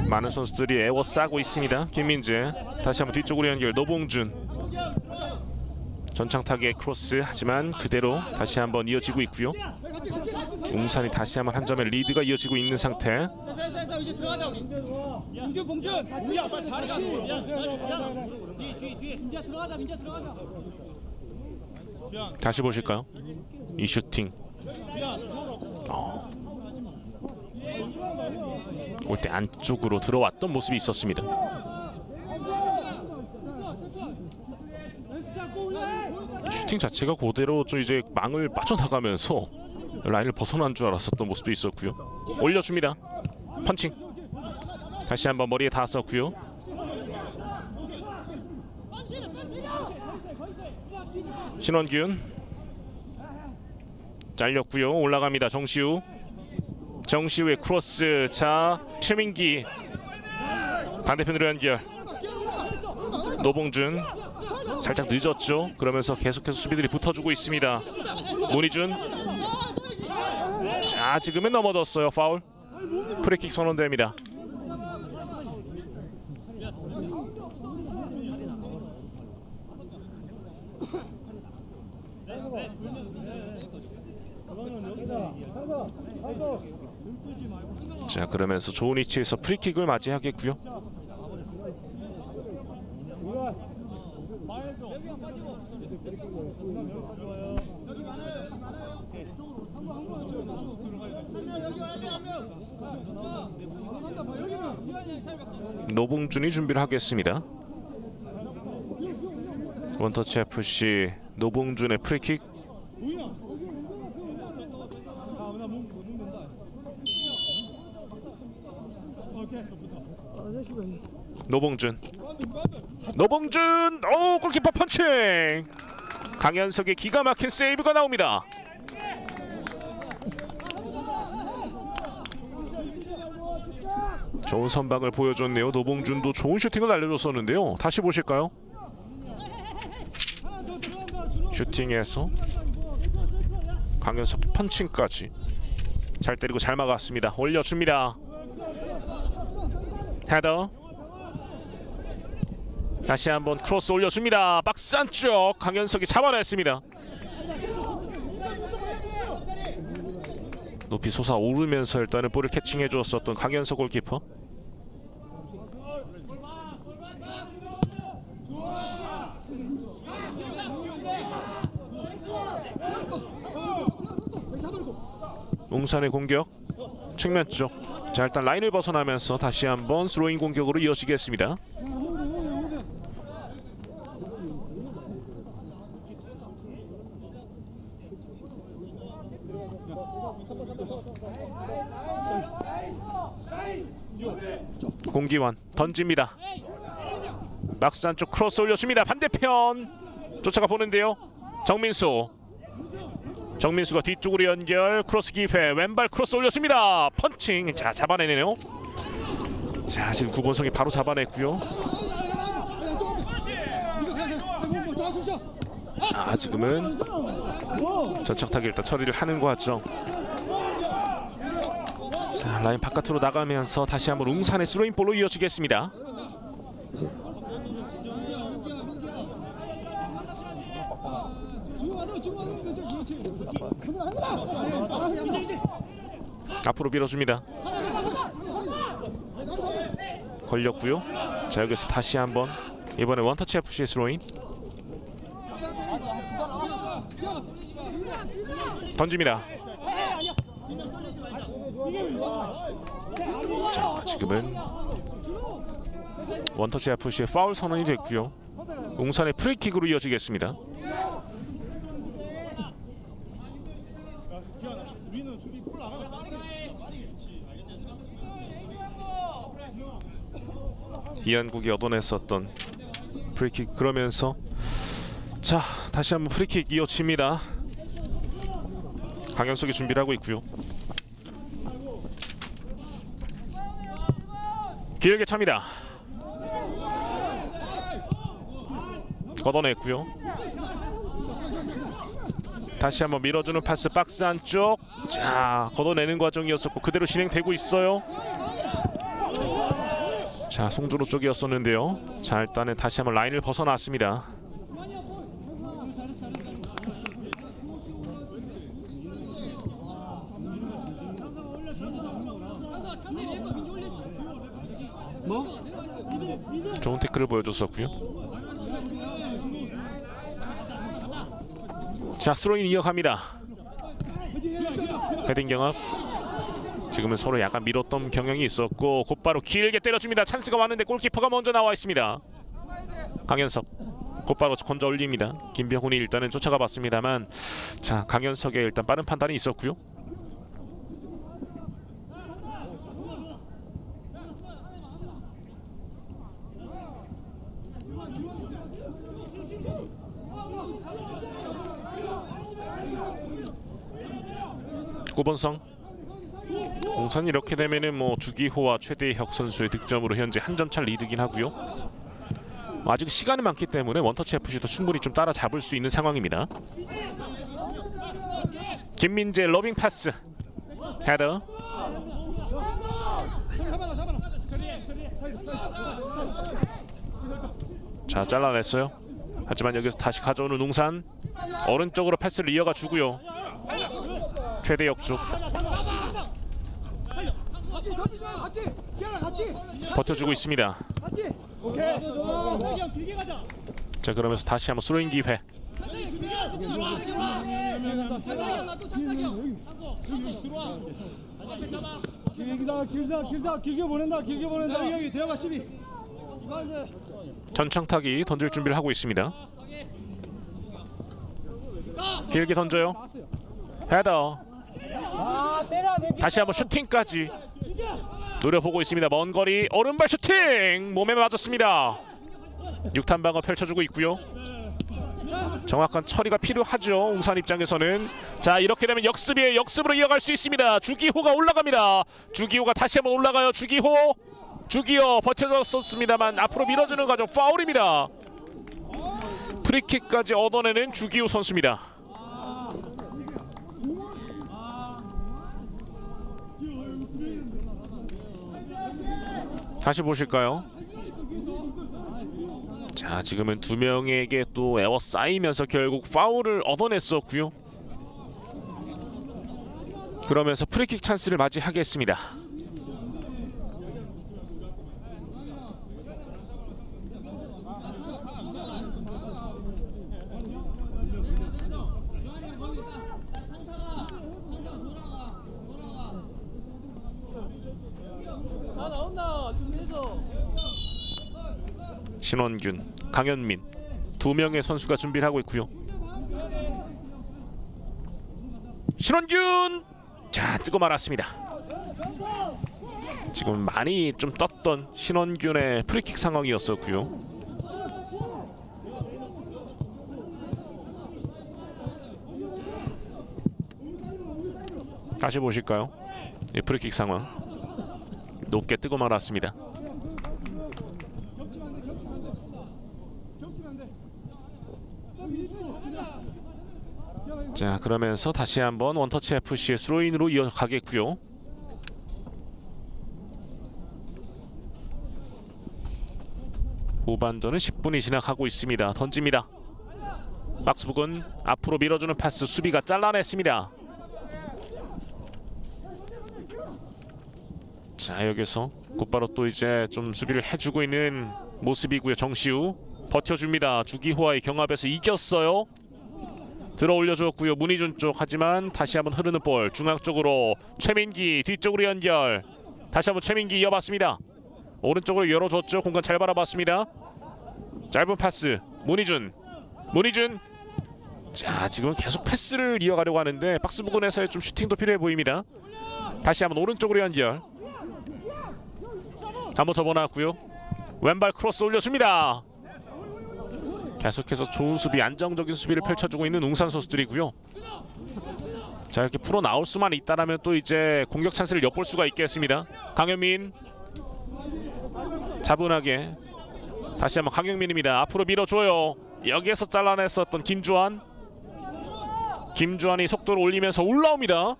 많은 선수들이 애워싸고 있습니다. 김민재 다시 한번 뒤쪽으로 연결. 노봉준 전창탁의 크로스, 하지만 그대로 다시 한번 이어지고 있고요. 웅산이 다시 한번 한 점의 리드가 이어지고 있는 상태. 이제 들어가자 우리. 봉준. 우리야 빨리 자리 가. 뒤에. 민재 들어가자. 다시 보실까요? 이 슈팅. 골대 안쪽으로 들어왔던 모습이 있었습니다. 슈팅 자체가 그대로 좀 이제 망을 빠져나가면서 라인을 벗어난 줄 알았었던 모습도 있었고요. 올려줍니다. 펀칭. 다시 한번 머리에 닿았었고요. 신원균 잘렸고요. 올라갑니다. 정시우의 크로스. 자, 최민기 반대편으로 연결. 노봉준 살짝 늦었죠. 그러면서 계속해서 수비들이 붙어주고 있습니다. 문희준. 자, 지금은 넘어졌어요. 파울. 프리킥 선언됩니다. 자, 그러면서 좋은 위치에서 프리킥을 맞이하겠고요. 노봉준이 준비를 하겠습니다. 원터치 FC 노봉준의 프리킥. 노봉준. 골키퍼 펀칭. 강현석의 기가 막힌 세이브가 나옵니다. 좋은 선방을 보여줬네요. 노봉준도 좋은 슈팅을 날려줬었는데요. 다시 보실까요? 슈팅에서 강현석 펀칭까지 잘 때리고 잘 막았습니다. 올려줍니다. 헤더. 다시 한번 크로스 올려줍니다. 박스 안쪽 강현석이 잡아냈습니다. 높이 솟아오르면서 일단은 볼을 캐칭해 주었었던 강현석 골키퍼. 웅산의 공격 측면 쪽. 자, 일단 라인을 벗어나면서 다시 한번 스로잉 공격으로 이어지겠습니다. 공기원 던집니다. 박스 안쪽 크로스 올려줍니다. 반대편 쫓아가 보는데요. 정민수가 뒤쪽으로 연결. 크로스 기회. 왼발 크로스 올려줍니다. 펀칭. 자, 잡아내네요. 자, 지금 구본성이 바로 잡아냈고요. 지금은 전착타기 일단 처리를 하는 것 같죠. 자, 라인 바깥으로 나가면서 다시 한번 웅산의 스로인볼로 이어지겠습니다. 앞으로 밀어줍니다. 걸렸고요. 자, 여기서 다시 한번 이번에 원터치 FC 스로인. 던집니다. 자, 지금은 원터치 FC의 파울 선언이 됐고요. 웅산의 프리킥으로 이어지겠습니다. 이한국이 얻어냈었던 프리킥, 그러면서 자 다시 한번 프리킥 이어집니다. 강현석이 준비를 하고 있고요. 길게 찹니다. 걷어냈고요. 다시 한번 밀어주는 패스, 박스 안쪽. 자, 걷어내는 과정이었었고 그대로 진행되고 있어요. 자, 송준호 쪽이었었는데요. 자, 일단은 다시 한번 라인을 벗어났습니다. 좋은 태클을 보여줬었고요. 자, 스로인 이어갑니다. 헤딩 경합. 지금은 서로 약간 밀었던 경향이 있었고 곧바로 길게 때려줍니다. 찬스가 왔는데 골키퍼가 먼저 나와 있습니다. 강현석 곧바로 건져 올립니다. 김병훈이 일단은 쫓아가 봤습니다만, 자, 강현석의 일단 빠른 판단이 있었고요. 구본성. 웅산이 이렇게 되면은 뭐 주기호와 최대혁 선수의 득점으로 현재 한 점 차 리드긴 하고요. 아직 시간이 많기 때문에 원터치 FC도 충분히 좀 따라잡을 수 있는 상황입니다. 김민재 러빙 패스. 헤더. 자, 잘라냈어요. 하지만 여기서 다시 가져오는 웅산. 오른쪽으로 패스를 이어가 주고요. 최대혁 쪽 버텨주고 있습니다. 자, 그러면서 다시 한번 스로잉 기회. 길게 보낸다. 대화가 12. 전창탁이 던질 준비를 하고 있습니다. 길게 던져요. 헤더. 다시 한번 슈팅까지 노려보고 있습니다. 먼 거리 오른발 슈팅 몸에 맞았습니다. 육탄방어 펼쳐주고 있고요. 정확한 처리가 필요하죠, 웅산 입장에서는. 자, 이렇게 되면 역습이에요. 역습으로 이어갈 수 있습니다. 주기호가 올라갑니다. 주기호가 다시 한번 올라가요. 주기호 버텨줬었습니다만 앞으로 밀어주는 과정 파울입니다. 프리킥까지 얻어내는 주기호 선수입니다. 다시 보실까요? 자, 지금은 두 명에게 또 에워싸이면서 결국 파울을 얻어냈었고요. 그러면서 프리킥 찬스를 맞이하겠습니다. 신원균, 강현민 두 명의 선수가 준비를 하고 있고요. 신원균! 자, 뜨고 말았습니다. 지금 많이 좀 떴던 신원균의 프리킥 상황이었었고요. 다시 보실까요? 이 프리킥 상황 높게 뜨고 말았습니다. 자, 그러면서 다시 한번 원터치 FC의 스로인으로 이어가겠고요. 후반전은 10분이 지나가고 있습니다. 던집니다. 박스 부근 앞으로 밀어주는 패스, 수비가 잘라냈습니다. 자, 여기서 곧바로 또 이제 좀 수비를 해주고 있는 모습이고요. 정시우 버텨줍니다. 주기호와의 경합에서 이겼어요. 들어 올려주었고요. 문희준 쪽 하지만 다시 한번 흐르는 볼 중앙 쪽으로 최민기 뒤쪽으로 연결. 다시 한번 최민기 이어봤습니다. 오른쪽으로 열어줬죠. 공간 잘 바라봤습니다. 짧은 패스 문희준. 자 지금 계속 패스를 이어가려고 하는데 박스 부근에서의 좀 슈팅도 필요해 보입니다. 다시 한번 오른쪽으로 연결. 한번 접어놨고요. 왼발 크로스 올려줍니다. 계속해서 좋은 수비, 안정적인 수비를 펼쳐주고 있는 웅산 선수들이고요. 자 이렇게 풀어 나올 수만 있다라면 또 이제 공격 찬스를 엿볼 수가 있겠습니다. 강현민 차분하게 다시 한번 강영민입니다. 앞으로 밀어줘요. 여기에서 잘라냈었던 김주환이 속도를 올리면서 올라옵니다.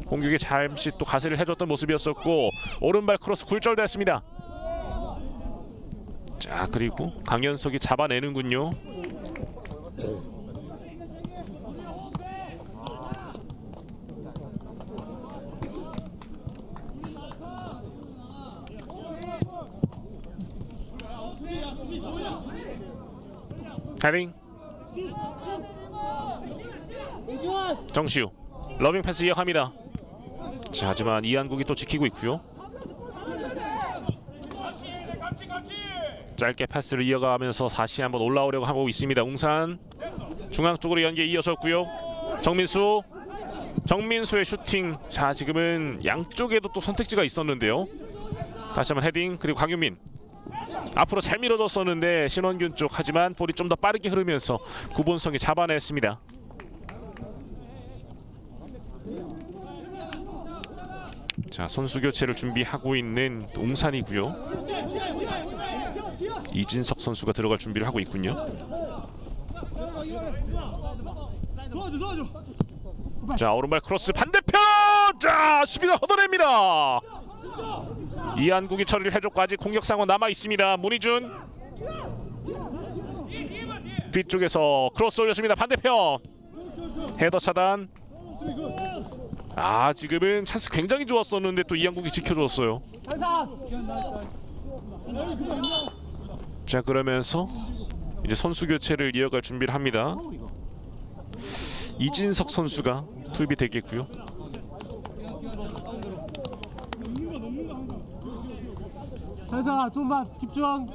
공격에 잠시 또 가세를 해줬던 모습이었었고 오른발 크로스 굴절됐습니다. 자 그리고 강현석이 잡아내는군요. 헤딩 정시우 러빙 패스 이어갑니다. 자 하지만 이한국이 또 지키고 있고요. 짧게 패스를 이어가면서 다시 한번 올라오려고 하고 있습니다. 웅산 중앙 쪽으로 연계 이어졌고요. 정민수의 슈팅. 자 지금은 양쪽에도 또 선택지가 있었는데요. 다시 한번 헤딩 그리고 강윤민 앞으로 잘 밀어줬었는데 신원균 쪽 하지만 볼이 좀 더 빠르게 흐르면서 구본성이 잡아냈습니다. 자 선수 교체를 준비하고 있는 웅산이고요. 이진석 선수가 들어갈 준비를 하고 있군요. 자 오른발 크로스 반대편. 자 수비가 걷어냅니다. 이한국이 처리를 해줬고 아직 공격 상황 남아 있습니다. 문희준 뒤쪽에서 크로스 올렸습니다. 반대편 헤더 차단. 아 지금은 찬스 굉장히 좋았었는데 또 이한국이 지켜줬어요. 자 그러면서 이제 선수 교체를 이어갈 준비를 합니다. 이진석 선수가 투입이 되겠고요. 자 좀만 집중.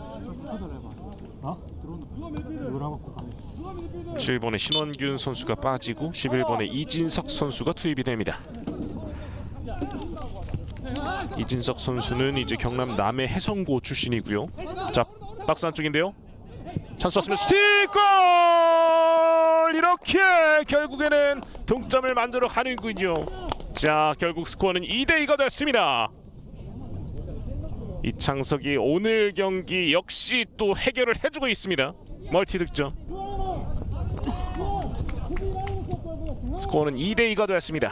7번의 신원균 선수가 빠지고 11번의 이진석 선수가 투입이 됩니다. 이진석 선수는 이제 경남 남해 해성고 출신이고요. 자 박스 안쪽인데요. 찬스 왔으면 슈팅 골! 이렇게 결국에는 동점을 만들어 가는군요. 자 결국 스코어는 2대2가 됐습니다. 이창석이 오늘 경기 역시 또 해결을 해주고 있습니다. 멀티 득점. 스코어는 2대2가 됐습니다.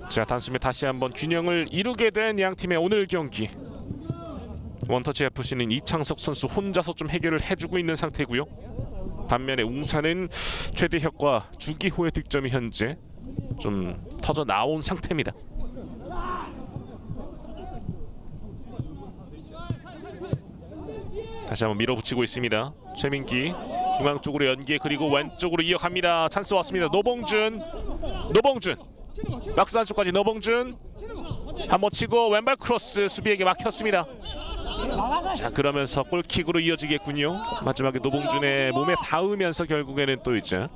자 단숨에 다시 한번 균형을 이루게 된 양팀의 오늘 경기. 원터치 FC는 이창석 선수 혼자서 좀 해결을 해주고 있는 상태고요. 반면에 웅산은 최대혁과 주기호의 득점이 현재 좀 터져 나온 상태입니다. 다시 한번 밀어붙이고 있습니다. 최민기 중앙 쪽으로 연계 그리고 왼쪽으로 이어갑니다. 찬스 왔습니다. 노봉준 박스 안쪽까지 노봉준 한번 치고 왼발 크로스 수비에게 막혔습니다. 자 그러면서 골킥으로 이어지겠군요. 마지막에 노봉준의 몸에 닿으면서 결국에는 또 이제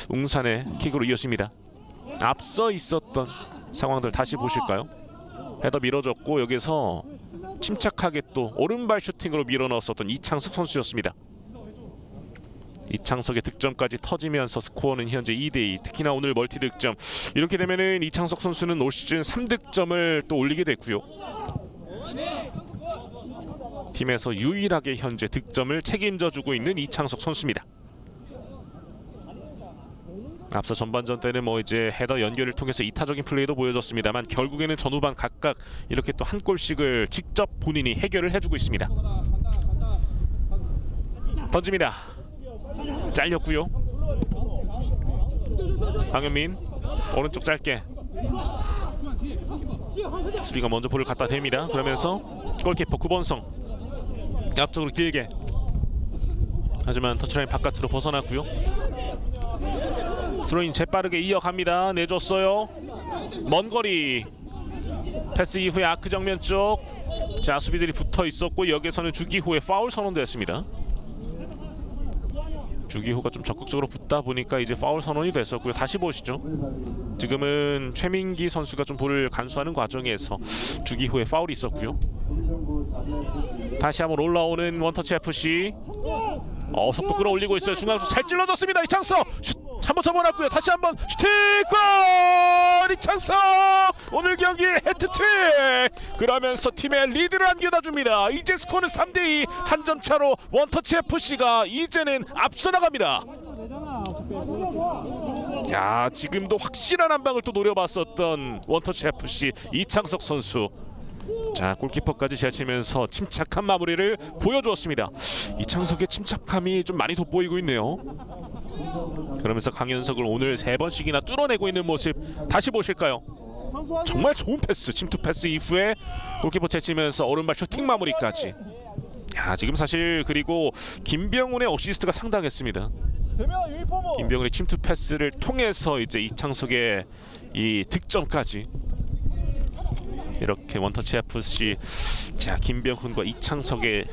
웅산의 킥으로 이어집니다. 앞서 있었던 상황들 다시 보실까요? 헤더 밀어줬고 여기서 침착하게 또 오른발 슈팅으로 밀어넣었었던 이창석 선수였습니다. 이창석의 득점까지 터지면서 스코어는 현재 2대2. 특히나 오늘 멀티 득점. 이렇게 되면은 이창석 선수는 올 시즌 3득점을 또 올리게 됐고요. 팀에서 유일하게 현재 득점을 책임져주고 있는 이창석 선수입니다. 앞서 전반전 때는 뭐 이제 헤더 연결을 통해서 이타적인 플레이도 보여줬습니다만 결국에는 전후반 각각 이렇게 또 한 골씩을 직접 본인이 해결을 해주고 있습니다. 던집니다. 잘렸고요. 강현민 오른쪽 짧게 수비가 먼저 볼을 갖다 댑니다. 그러면서 골키퍼 구본성 앞쪽으로 길게. 하지만 터치라인 바깥으로 벗어났고요. 스로인 재빠르게 이어갑니다. 내줬어요. 먼 거리. 패스 이후에 아크 정면 쪽. 자, 수비들이 붙어 있었고 여기서는 주기호의 파울 선언됐습니다. 주기호가 좀 적극적으로 붙다 보니까 이제 파울 선언이 됐었고요. 다시 보시죠. 지금은 최민기 선수가 좀 볼을 간수하는 과정에서 주기호의 파울이 있었고요. 다시 한번 올라오는 원터치 FC. 속도 끌어올리고 있어요. 중앙수 잘 찔러줬습니다. 이창석 슛 한번 접어놨고요. 다시 한번 슈팅골! 이창석 오늘 경기 해트트릭! 그러면서 팀의 리드를 안겨다 줍니다. 이제 스코어는 3대2 한 점 차로 원터치 FC가 이제는 앞서 나갑니다. 야, 지금도 확실한 한 방을 또 노려봤었던 원터치 FC 이창석 선수. 자, 골키퍼까지 제치면서 침착한 마무리를 보여주었습니다. 이창석의 침착함이 좀 많이 돋보이고 있네요. 그러면서 강현석을 오늘 3번씩이나 뚫어내고 있는 모습 다시 보실까요? 정말 좋은 패스, 침투 패스 이후에 골키퍼 제치면서 오른발 슈팅 마무리까지. 야, 지금 사실 그리고 김병훈의 어시스트가 상당했습니다. 김병훈의 침투 패스를 통해서 이제 이창석의 이 득점까지. 이렇게 원터치 FC, 자, 김병훈과 이창석의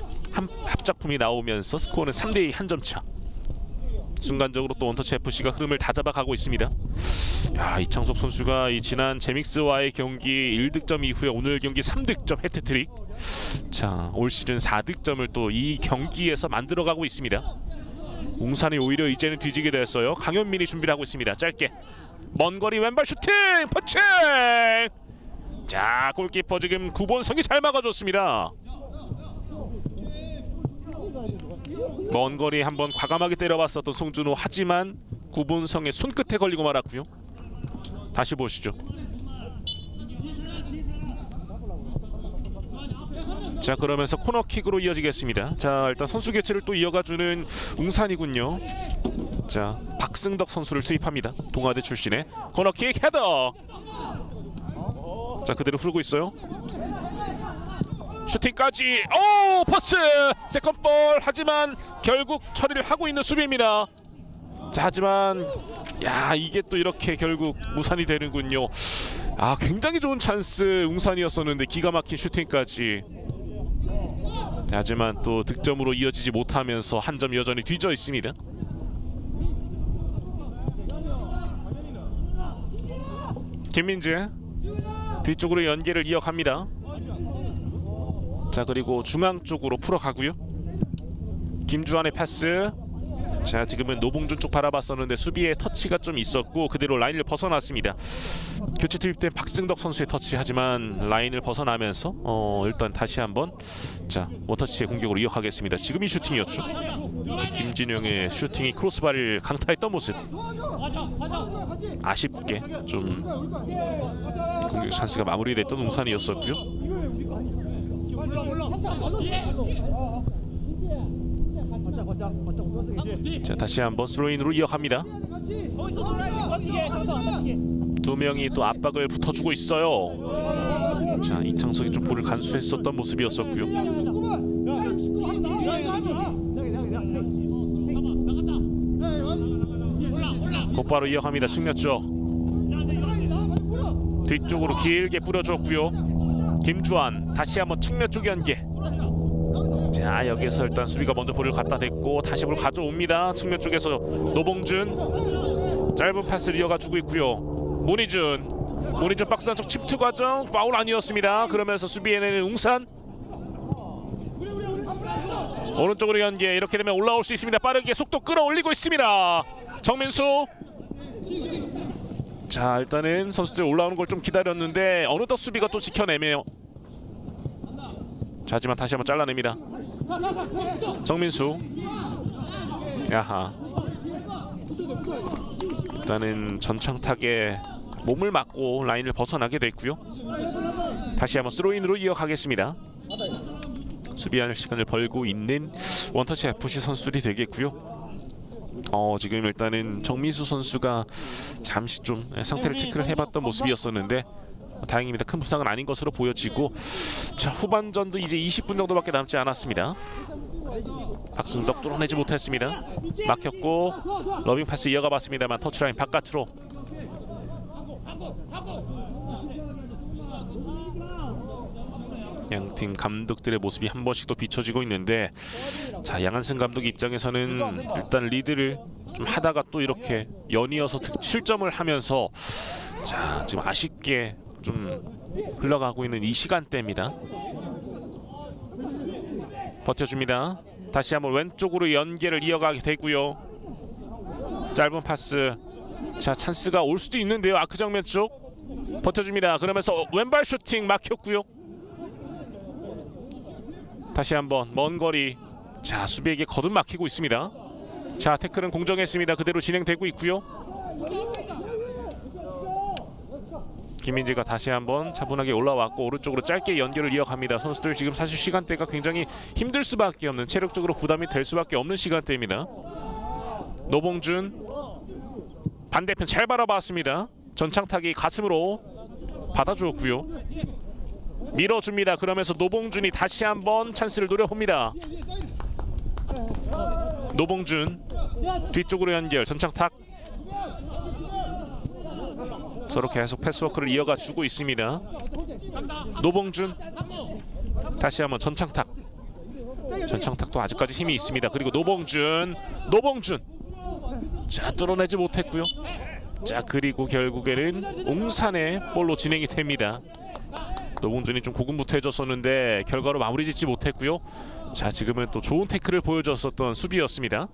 합작품이 나오면서 스코어는 3대2 한 점 차. 순간적으로 또 원터치 FC가 흐름을 다 잡아가고 있습니다. 야, 이창석 선수가 이 지난 제믹스와의 경기 1득점 이후에 오늘 경기 3득점 해트트릭. 자, 올 시즌 4득점을 또 이 경기에서 만들어가고 있습니다. 웅산이 오히려 이제는 뒤지게 됐어요. 강현민이 준비를 하고 있습니다. 짧게 먼 거리 왼발 슈팅 펀칭. 자, 골키퍼 지금 구본성이 잘 막아줬습니다. 먼 거리 한번 과감하게 때려봤었던 송준호. 하지만 구본성의 손끝에 걸리고 말았고요. 다시 보시죠. 자, 그러면서 코너킥으로 이어지겠습니다. 자, 일단 선수 교체를 또 이어가주는 웅산이군요. 자, 박승덕 선수를 투입합니다. 동아대 출신의 코너킥 헤더. 자, 그대로 흐르고 있어요. 슈팅까지. 오, 퍼스 세컨볼. 하지만 결국 처리를 하고 있는 수비입니다. 자, 하지만 야, 이게 또 이렇게 결국 무산이 되는군요. 아, 굉장히 좋은 찬스 웅산이었었는데 기가 막힌 슈팅까지. 자, 하지만 또 득점으로 이어지지 못하면서 한 점 여전히 뒤져 있습니다. 김민재 뒤쪽으로 연계를 이어갑니다. 자, 그리고 중앙 쪽으로 풀어가고요. 김주환의 패스. 자, 지금은 노봉준 쪽 바라봤었는데 수비에 터치가 좀 있었고 그대로 라인을 벗어났습니다. 교체 투입된 박승덕 선수의 터치. 하지만 라인을 벗어나면서 일단 다시 한번 자, 원터치의 공격으로 이어가겠습니다. 지금이 슈팅이었죠. 김진영의 슈팅이 크로스바를 강타했던 모습. 아쉽게 좀 공격 찬스가 마무리됐던 웅산이었었고요. 자, 다시 한번 스로인으로 이어갑니다. 두 명이 또 압박을 붙어주고 있어요. 자, 이창석이 좀 볼을 간수했었던 모습이었었고요. 곧바로 이어갑니다. 측면 쪽 뒤쪽으로 길게 뿌려줬고요. 김주환 다시 한번 측면 쪽 연계. 자, 여기에서 일단 수비가 먼저 볼을 갖다 댔고 다시 볼 가져옵니다. 측면 쪽에서 노봉준 짧은 패스를 이어가주고 있고요. 문희준 박스 안쪽 침투 과정 파울 아니었습니다. 그러면서 수비에는 웅산 오른쪽으로 연계. 이렇게 되면 올라올 수 있습니다. 빠르게 속도 끌어올리고 있습니다. 정민수. 자, 일단은 선수들 올라오는 걸 좀 기다렸는데 어느덧 수비가 또 지켜내네요. 자, 하지만 다시 한번 잘라냅니다. 정민수. 야하. 일단은 전창탁에 몸을 맞고 라인을 벗어나게 됐고요. 다시 한번 스로인으로 이어가겠습니다. 수비할 시간을 벌고 있는 원터치 FC 선수들이 되겠고요. 지금 일단은 정민수 선수가 잠시 좀 상태를 체크를 해봤던 모습이었었는데 다행입니다. 큰 부상은 아닌 것으로 보여지고, 자 후반전도 이제 20분 정도밖에 남지 않았습니다. 박승덕 뚫어내지 못했습니다. 막혔고 러빙 패스 이어가 봤습니다만 터치라인 바깥으로. 양팀 감독들의 모습이 한 번씩 더 비춰지고 있는데, 자 양한승 감독 입장에서는 일단 리드를 좀 하다가 또 이렇게 연이어서 실점을 하면서 자 지금 아쉽게 좀 흘러가고 있는 이 시간대입니다. 버텨줍니다. 다시 한번 왼쪽으로 연계를 이어가게 되고요. 짧은 파스. 자 찬스가 올 수도 있는데요. 아크 정면 쪽 버텨줍니다. 그러면서 왼발 슈팅 막혔고요. 다시 한번 먼 거리. 자 수비에게 거듭 막히고 있습니다. 자 태클은 공정했습니다. 그대로 진행되고 있고요. 김민재가 다시 한번 차분하게 올라왔고 오른쪽으로 짧게 연결을 이어갑니다. 선수들 지금 사실 시간대가 굉장히 힘들 수밖에 없는, 체력적으로 부담이 될 수밖에 없는 시간대입니다. 노봉준 반대편 잘 바라봤습니다. 전창탁이 가슴으로 받아주었고요. 밀어줍니다. 그러면서 노봉준이 다시 한번 찬스를 노려봅니다. 노봉준 뒤쪽으로 연결. 전창탁 서로 계속 패스워크를 이어가 주고 있습니다. 노봉준 다시 한번 전창탁. 전창탁도 아직까지 힘이 있습니다. 그리고 노봉준 자 뚫어내지 못했고요. 자 그리고 결국에는 웅산의 볼로 진행이 됩니다. 노봉준이 좀 고군분투해졌었는데 결과로 마무리 짓지 못했고요. 자 지금은 또 좋은 태클을 보여줬었던 수비였습니다.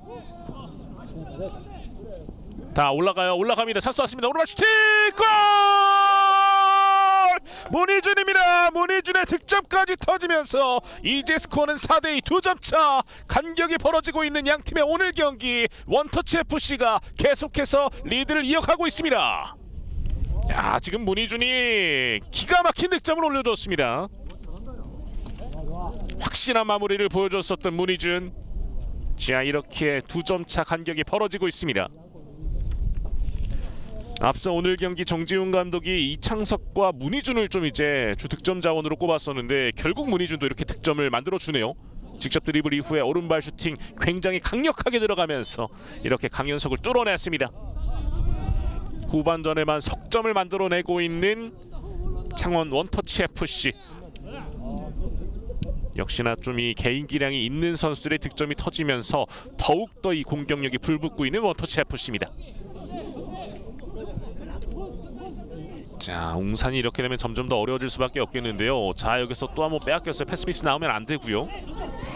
다 올라갑니다. 찬스 왔습니다. 오른발 슈팅! 골! 문희준입니다. 문희준의 득점까지 터지면서 이제 스코어는 4대2 2점차. 간격이 벌어지고 있는 양팀의 오늘 경기. 원터치 FC가 계속해서 리드를 이어가고 있습니다. 야 지금 문희준이 기가 막힌 득점을 올려줬습니다. 확실한 마무리를 보여줬었던 문희준. 자 이렇게 2점차 간격이 벌어지고 있습니다. 앞서 오늘 경기 정지훈 감독이 이창석과 문희준을 좀 이제 주 득점 자원으로 꼽았었는데 결국 문희준도 이렇게 득점을 만들어주네요. 직접 드리블 이후에 오른발 슈팅 굉장히 강력하게 들어가면서 이렇게 강현석을 뚫어냈습니다. 후반전에만 석점을 만들어내고 있는 창원 원터치 FC. 역시나 좀 이 개인 기량이 있는 선수들의 득점이 터지면서 더욱더 이 공격력이 불붙고 있는 원터치 FC입니다. 자 웅산이 이렇게 되면 점점 더 어려워질 수밖에 없겠는데요. 자 여기서 또 한번 빼앗겼어요. 패스미스 나오면 안 되고요.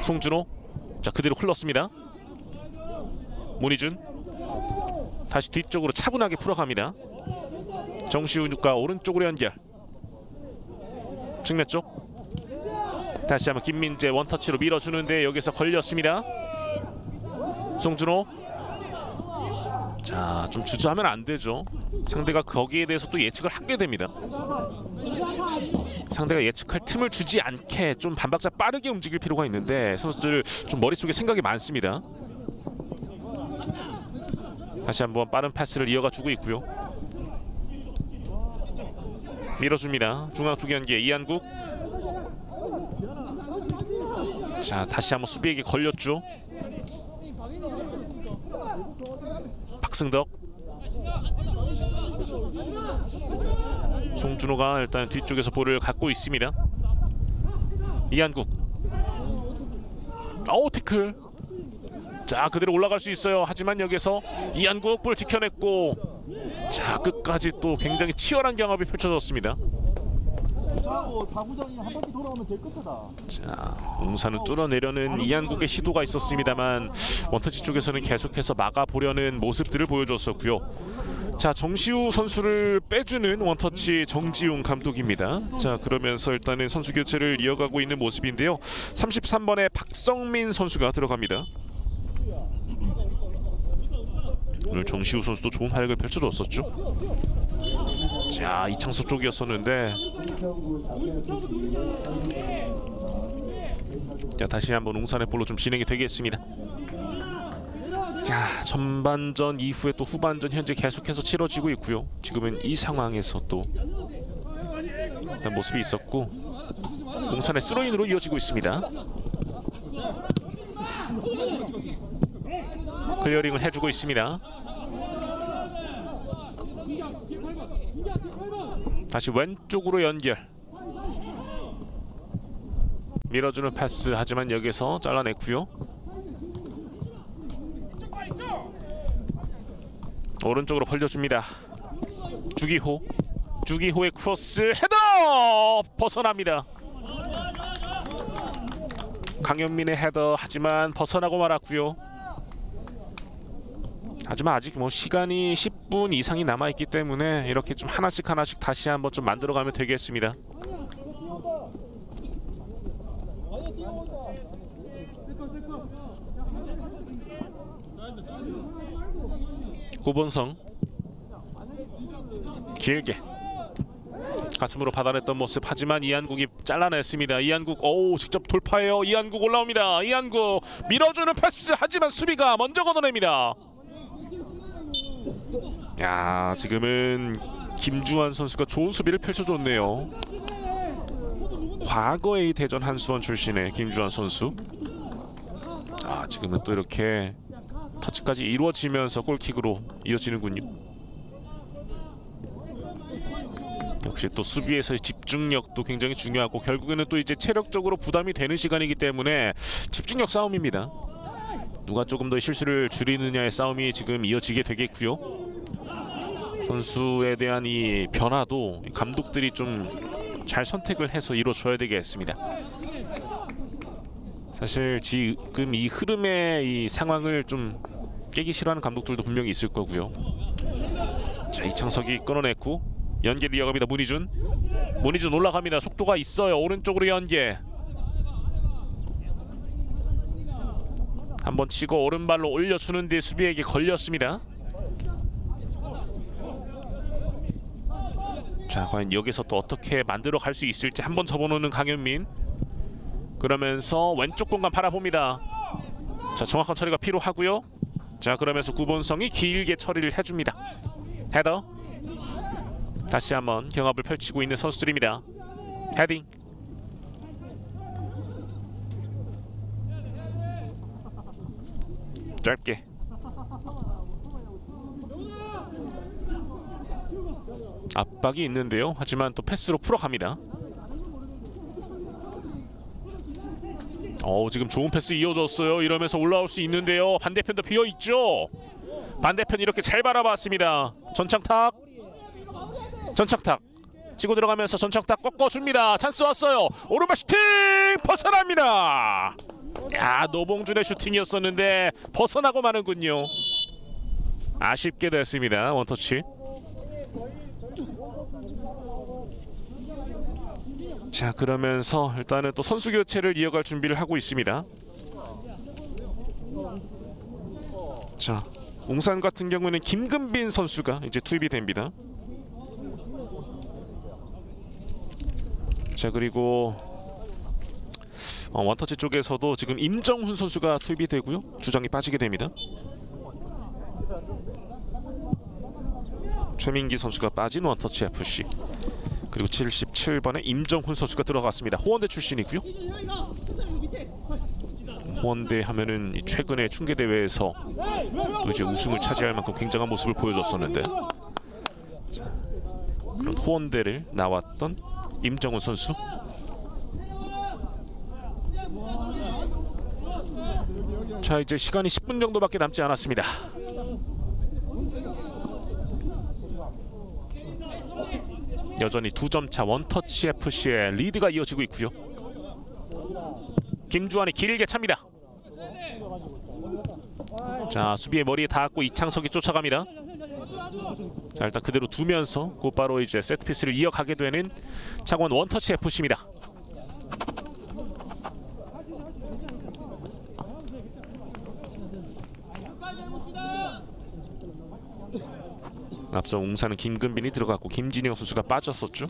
송준호 자 그대로 흘렀습니다. 문희준 다시 뒤쪽으로 차분하게 풀어갑니다. 정시훈과 오른쪽으로 연결. 측면 쪽 다시 한번 김민재 원터치로 밀어주는데 여기서 걸렸습니다. 송준호 자 좀 주저하면 안 되죠. 상대가 거기에 대해서 또 예측을 하게 됩니다. 상대가 예측할 틈을 주지 않게 좀 반박자 빠르게 움직일 필요가 있는데 선수들 좀 머릿속에 생각이 많습니다. 다시 한번 빠른 패스를 이어가 주고 있고요. 밀어줍니다. 중앙 쪽 연계 이한국. 자 다시 한번 수비에게 걸렸죠. 박승덕. 송준호가 일단 뒤쪽에서 볼을 갖고 있습니다. 이한국. 태클. 자 그대로 올라갈 수 있어요. 하지만 여기서 이한국 볼 지켜냈고 자 끝까지 또 굉장히 치열한 경합이 펼쳐졌습니다. 자 웅산을 뚫어내려는 이한국의 시도가 있었습니다만 원터치 쪽에서는 계속해서 막아보려는 모습들을 보여줬었고요. 자 정시우 선수를 빼주는 원터치 정지용 감독입니다. 자 그러면서 일단은 선수 교체를 이어가고 있는 모습인데요. 33번의 박성민 선수가 들어갑니다. 오늘 정시우 선수도 좋은 활약을 펼쳐줬었죠. 자 이창석 쪽이었었는데 자 다시 한번 웅산의 볼로 좀 진행이 되겠습니다. 자 전반전 이후에 또 후반전 현재 계속해서 치러지고 있고요. 지금은 이 상황에서 또 일단 모습이 있었고 웅산의 스로인으로 이어지고 있습니다. 클리어링을 해주고 있습니다. 다시 왼쪽으로 연결. 밀어주는 패스 하지만 여기서 잘라냈고요. 오른쪽으로 벌려줍니다. 주기호의 크로스 헤더 벗어납니다. 강현민의 헤더 하지만 벗어나고 말았고요. 하지만 아직 뭐 시간이 10분 이상이 남아있기 때문에 이렇게 좀 하나씩 다시 한번 좀 만들어가면 되겠습니다. 구본성 길게 가슴으로 받아냈던 모습 하지만 이한국이 잘라냈습니다. 이한국 직접 돌파해요. 이한국 올라옵니다. 이한국 밀어주는 패스 하지만 수비가 먼저 걷어냅니다. 야, 지금은 김주환 선수가 좋은 수비를 펼쳐줬네요. 과거의 대전 한수원 출신의 김주환 선수. 지금은 또 이렇게 터치까지 이루어지면서 골킥으로 이어지는군요. 역시 또 수비에서의 집중력도 굉장히 중요하고 결국에는 또 이제 체력적으로 부담이 되는 시간이기 때문에 집중력 싸움입니다. 누가 조금 더 실수를 줄이느냐의 싸움이 지금 이어지게 되겠고요. 선수에 대한 이 변화도 감독들이 좀 잘 선택을 해서 이루어져야 되겠습니다. 사실 지금 이 흐름의 이 상황을 좀 깨기 싫어하는 감독들도 분명히 있을 거고요. 자, 이창석이 끊어냈고 연계를 이어갑니다. 문희준 올라갑니다. 속도가 있어요. 오른쪽으로 연계. 한번 치고 오른발로 올려주는데 수비에게 걸렸습니다. 자, 과연 여기서 또 어떻게 만들어 갈 수 있을지 한번 접어놓는 강현민. 그러면서 왼쪽 공간 바라봅니다. 자, 정확한 처리가 필요하고요. 자, 그러면서 구본성이 길게 처리를 해줍니다. 헤더. 다시 한번 경합을 펼치고 있는 선수들입니다. 헤딩. 짧게. 압박이 있는데요. 하지만 또 패스로 풀어갑니다. 지금 좋은 패스 이어졌어요. 이러면서 올라올 수 있는데요. 반대편도 비어있죠. 반대편 이렇게 잘 바라봤습니다. 전창탁 치고 들어가면서 전창탁 꺾어줍니다. 찬스 왔어요. 오른발 슈팅 벗어납니다. 야, 노봉준의 슈팅이었었는데 벗어나고 마는군요. 아쉽게 됐습니다. 원터치. 자, 그러면서 일단은 또 선수 교체를 이어갈 준비를 하고 있습니다. 자, 웅산 같은 경우는 김근빈 선수가 이제 투입이 됩니다. 자, 그리고 원터치 쪽에서도 지금 임정훈 선수가 투입이 되고요. 주장이 빠지게 됩니다. 최민기 선수가 빠진 원터치 FC. 그리고 77번에 임정훈 선수가 들어갔습니다. 호원대 출신이고요. 호원대 하면은 최근에 충계 대회에서 이제 우승을 차지할 만큼 굉장한 모습을 보여줬었는데, 그런 호원대를 나왔던 임정훈 선수. 자, 이제 시간이 10분 정도밖에 남지 않았습니다. 여전히 2점차 원터치 FC의 리드가 이어지고 있고요. 김주환이 길게 찹니다. 자, 수비의 머리에 닿았고 이창석이 쫓아갑니다. 자, 일단 그대로 두면서 곧바로 이제 세트피스를 이어가게 되는 창원 원터치 FC입니다. 앞서 웅산은 김근빈이 들어갔고 김진영 선수가 빠졌었죠.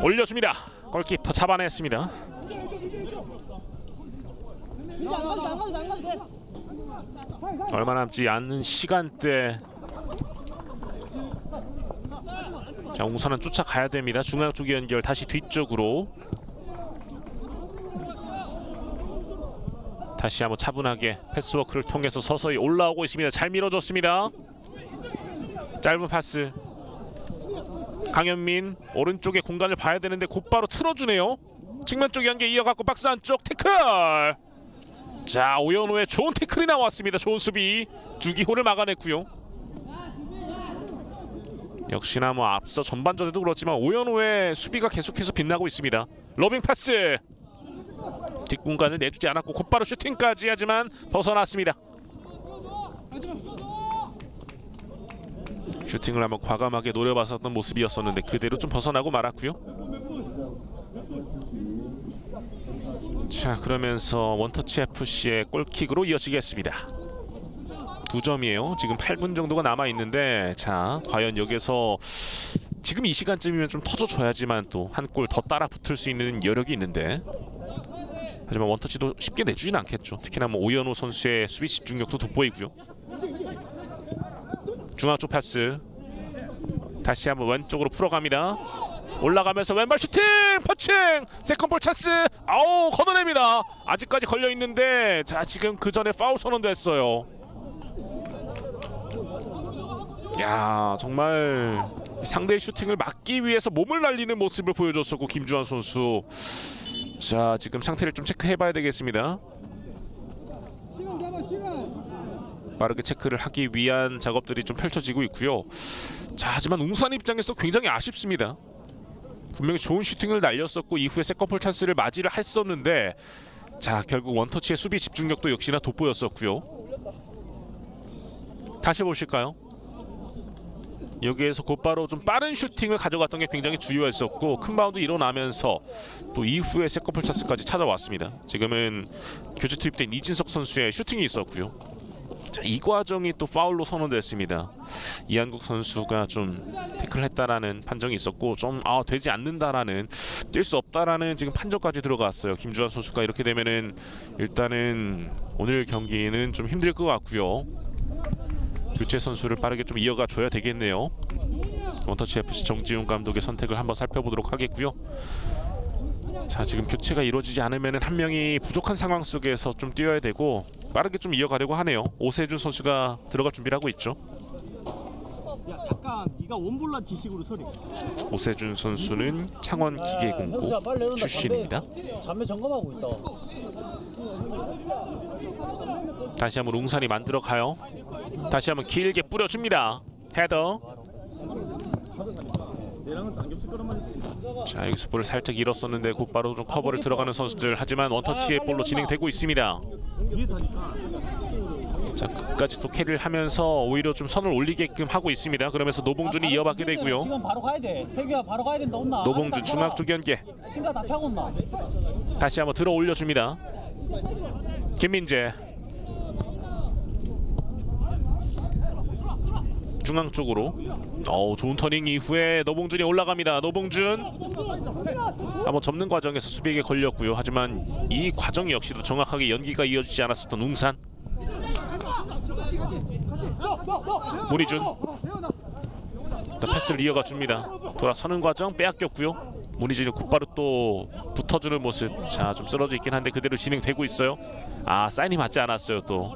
올려줍니다. 골키퍼 잡아냈습니다. 얼마 남지 않는 시간대. 자, 웅산은 쫓아가야 됩니다. 중앙 쪽 연결 다시 뒤쪽으로. 다시 한번 차분하게 패스워크를 통해서 서서히 올라오고 있습니다. 잘 밀어줬습니다. 짧은 파스. 강현민 오른쪽에 공간을 봐야 되는데 곧바로 틀어주네요. 측면 쪽 연계 이어갖고 박스 안쪽 태클. 자, 오연호의 좋은 태클이 나왔습니다. 좋은 수비. 주기호를 막아냈고요. 역시나 뭐 앞서 전반전에도 그렇지만 오연호의 수비가 계속해서 빛나고 있습니다. 러빙 파스. 뒷공간을 내주지 않았고 곧바로 슈팅까지 하지만 벗어났습니다. 슈팅을 한번 과감하게 노려봤었던 모습이었었는데 그대로 좀 벗어나고 말았고요. 자, 그러면서 원터치 FC의 골킥으로 이어지겠습니다. 2점이에요. 지금 8분 정도가 남아있는데 자, 과연 여기서 지금 이 시간쯤이면 좀 터져줘야지만 또 한 골 더 따라 붙을 수 있는 여력이 있는데 하지만 원터치도 쉽게 내주진 않겠죠. 특히나 뭐 오연호 선수의 수비 집중력도 돋보이고요. 중앙 쪽 패스. 다시 한번 왼쪽으로 풀어갑니다. 올라가면서 왼발 슈팅! 퍼칭! 세컨볼 찬스! 아우, 걷어냅니다. 아직까지 걸려있는데 자, 지금 그 전에 파울 선언됐어요. 야, 정말 상대의 슈팅을 막기 위해서 몸을 날리는 모습을 보여줬었고 김주환 선수. 자, 지금 상태를 좀 체크해봐야 되겠습니다. 빠르게 체크를 하기 위한 작업들이 좀 펼쳐지고 있고요. 자, 하지만 웅산 입장에서 굉장히 아쉽습니다. 분명히 좋은 슈팅을 날렸었고 이후에 세컨볼 찬스를 맞이를 했었는데 자, 결국 원터치의 수비 집중력도 역시나 돋보였었고요. 다시 보실까요? 여기에서 곧바로 좀 빠른 슈팅을 가져갔던 게 굉장히 중요했었고 큰 바운드 일어나면서 또 이후에 세컨볼 찬스까지 찾아왔습니다. 지금은 교체 투입된 이진석 선수의 슈팅이 있었고요. 자, 이 과정이 또 파울로 선언됐습니다. 이한국 선수가 좀 태클을 했다라는 판정이 있었고 좀 되지 않는다라는, 뛸 수 없다라는 지금 판정까지 들어갔어요. 김주환 선수가 이렇게 되면은 일단은 오늘 경기는 좀 힘들 것 같고요. 교체 선수를 빠르게 좀 이어가 줘야 되겠네요. 원터치 FC 정지훈 감독의 선택을 한번 살펴보도록 하겠고요. 자, 지금 교체가 이루어지지 않으면 한 명이 부족한 상황 속에서 좀 뛰어야 되고 빠르게 좀 이어가려고 하네요. 오세준 선수가 들어갈 준비를 하고 있죠. 야, 약간 네가 원볼라 지식으로 서리. 오세준 선수는 창원 기계공고 출신입니다. 잠에 점검하고 있다. 다시 한번 웅산이 만들어 가요. 다시 한번 길게 뿌려줍니다. 헤더. 자, 여기서 볼을 살짝 잃었었는데 곧바로 좀 커버를 들어가는 선수들. 하지만 원터치의 볼로 진행되고 있습니다. 자, 끝까지 또 캐리를 하면서 오히려 좀 선을 올리게끔 하고 있습니다. 그러면서 노봉준이 이어받게 되고요. 지금 바로 가야 돼. 태규야 바로 가야 된다. 온나. 노봉준 중앙 쪽 연계. 신가 다 차고 온나. 다시 한번 들어 올려줍니다. 김민재. 중앙 쪽으로. 좋은 터닝 이후에 노봉준이 올라갑니다. 노봉준 한번 접는 과정에서 수비에게 걸렸고요. 하지만 이 과정 역시도 정확하게 연기가 이어지지 않았었던 웅산. 문희준 또 패스를 이어가 줍니다. 돌아서는 과정 빼앗겼고요. 문희준이 곧바로 또 붙어주는 모습. 자, 좀 쓰러져 있긴 한데 그대로 진행되고 있어요. 사인이 맞지 않았어요. 또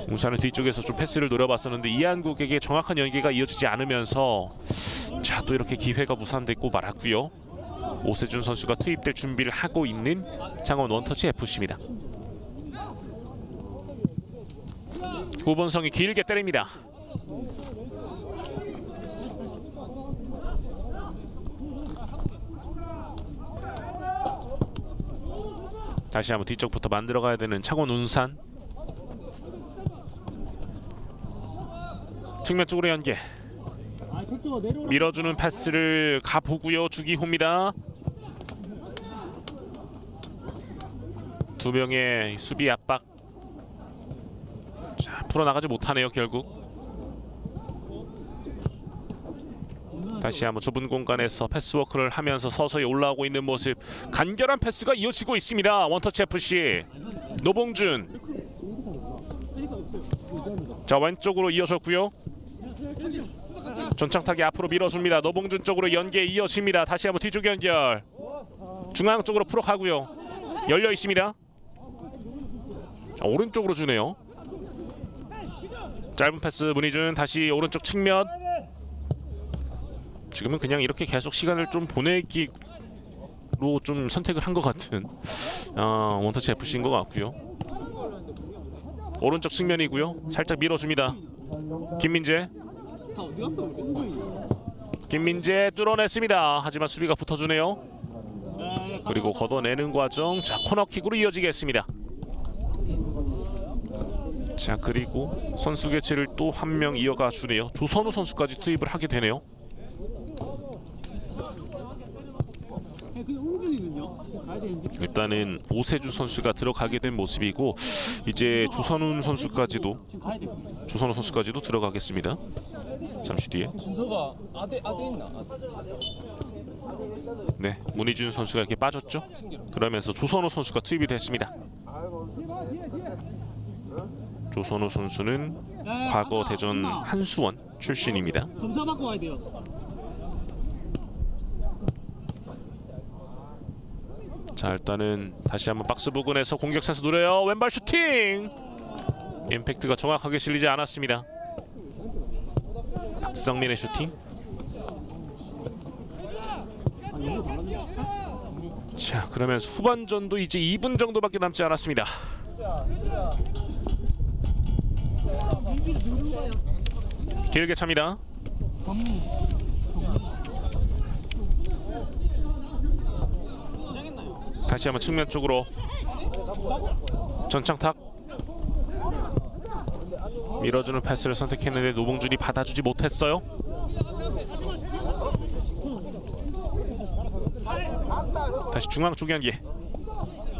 웅산은 뒤쪽에서 좀 패스를 노려봤었는데 이한국에게 정확한 연계가 이어지지 않으면서 자, 또 이렇게 기회가 무산됐고 말았고요. 오세준 선수가 투입될 준비를 하고 있는 창원 원터치 FC입니다. 구본성이 길게 때립니다. 다시 한번 뒤쪽부터 만들어가야 되는 창원 운산. 측면 쪽으로 연계. 밀어주는 패스를 가보고요. 주기호입니다. 두 명의 수비 압박. 자, 풀어나가지 못하네요. 결국 다시 한번 좁은 공간에서 패스워크를 하면서 서서히 올라오고 있는 모습. 간결한 패스가 이어지고 있습니다. 원터치 FC 노봉준. 자, 왼쪽으로 이어졌고요. 전창탁이 앞으로 밀어줍니다. 노봉준 쪽으로 연계 이어집니다. 다시 한번 뒤쪽 연결. 중앙 쪽으로 풀어가고요. 열려 있습니다. 자, 오른쪽으로 주네요. 짧은 패스 문희준. 다시 오른쪽 측면. 지금은 그냥 이렇게 계속 시간을 좀 보내기로 좀 선택을 한 것 같은 원터치 FC인 것 같고요. 오른쪽 측면이고요. 살짝 밀어줍니다. 김민재. 김민재 뚫어냈습니다. 하지만 수비가 붙어주네요. 그리고 걷어내는 과정. 자, 코너킥으로 이어지겠습니다. 자, 그리고 선수 교체를 또 한 명 이어가 주네요. 조선우 선수까지 투입을 하게 되네요. 일단은 오세주 선수가 들어가게 된 모습이고 이제 조선우 선수까지도 들어가겠습니다. 잠시 뒤에. 준서가 아대 있나? 네, 문희준 선수가 이렇게 빠졌죠. 그러면서 조선우 선수가 투입이 됐습니다. 조선우 선수는 과거 대전 한수원 출신입니다. 검사 받고 와야 돼요. 자, 일단은 다시 한번 박스 부근에서 공격 찬스 노려요. 왼발 슈팅. 임팩트가 정확하게 실리지 않았습니다. 박성민의 슈팅. 자, 그러면서 후반전도 이제 2분 정도밖에 남지 않았습니다. 길게 찹니다. 다시 한번 측면 쪽으로 전창탁. 밀어주는 패스를 선택했는데 노봉준이 받아주지 못했어요. 다시 중앙 쪽 연계.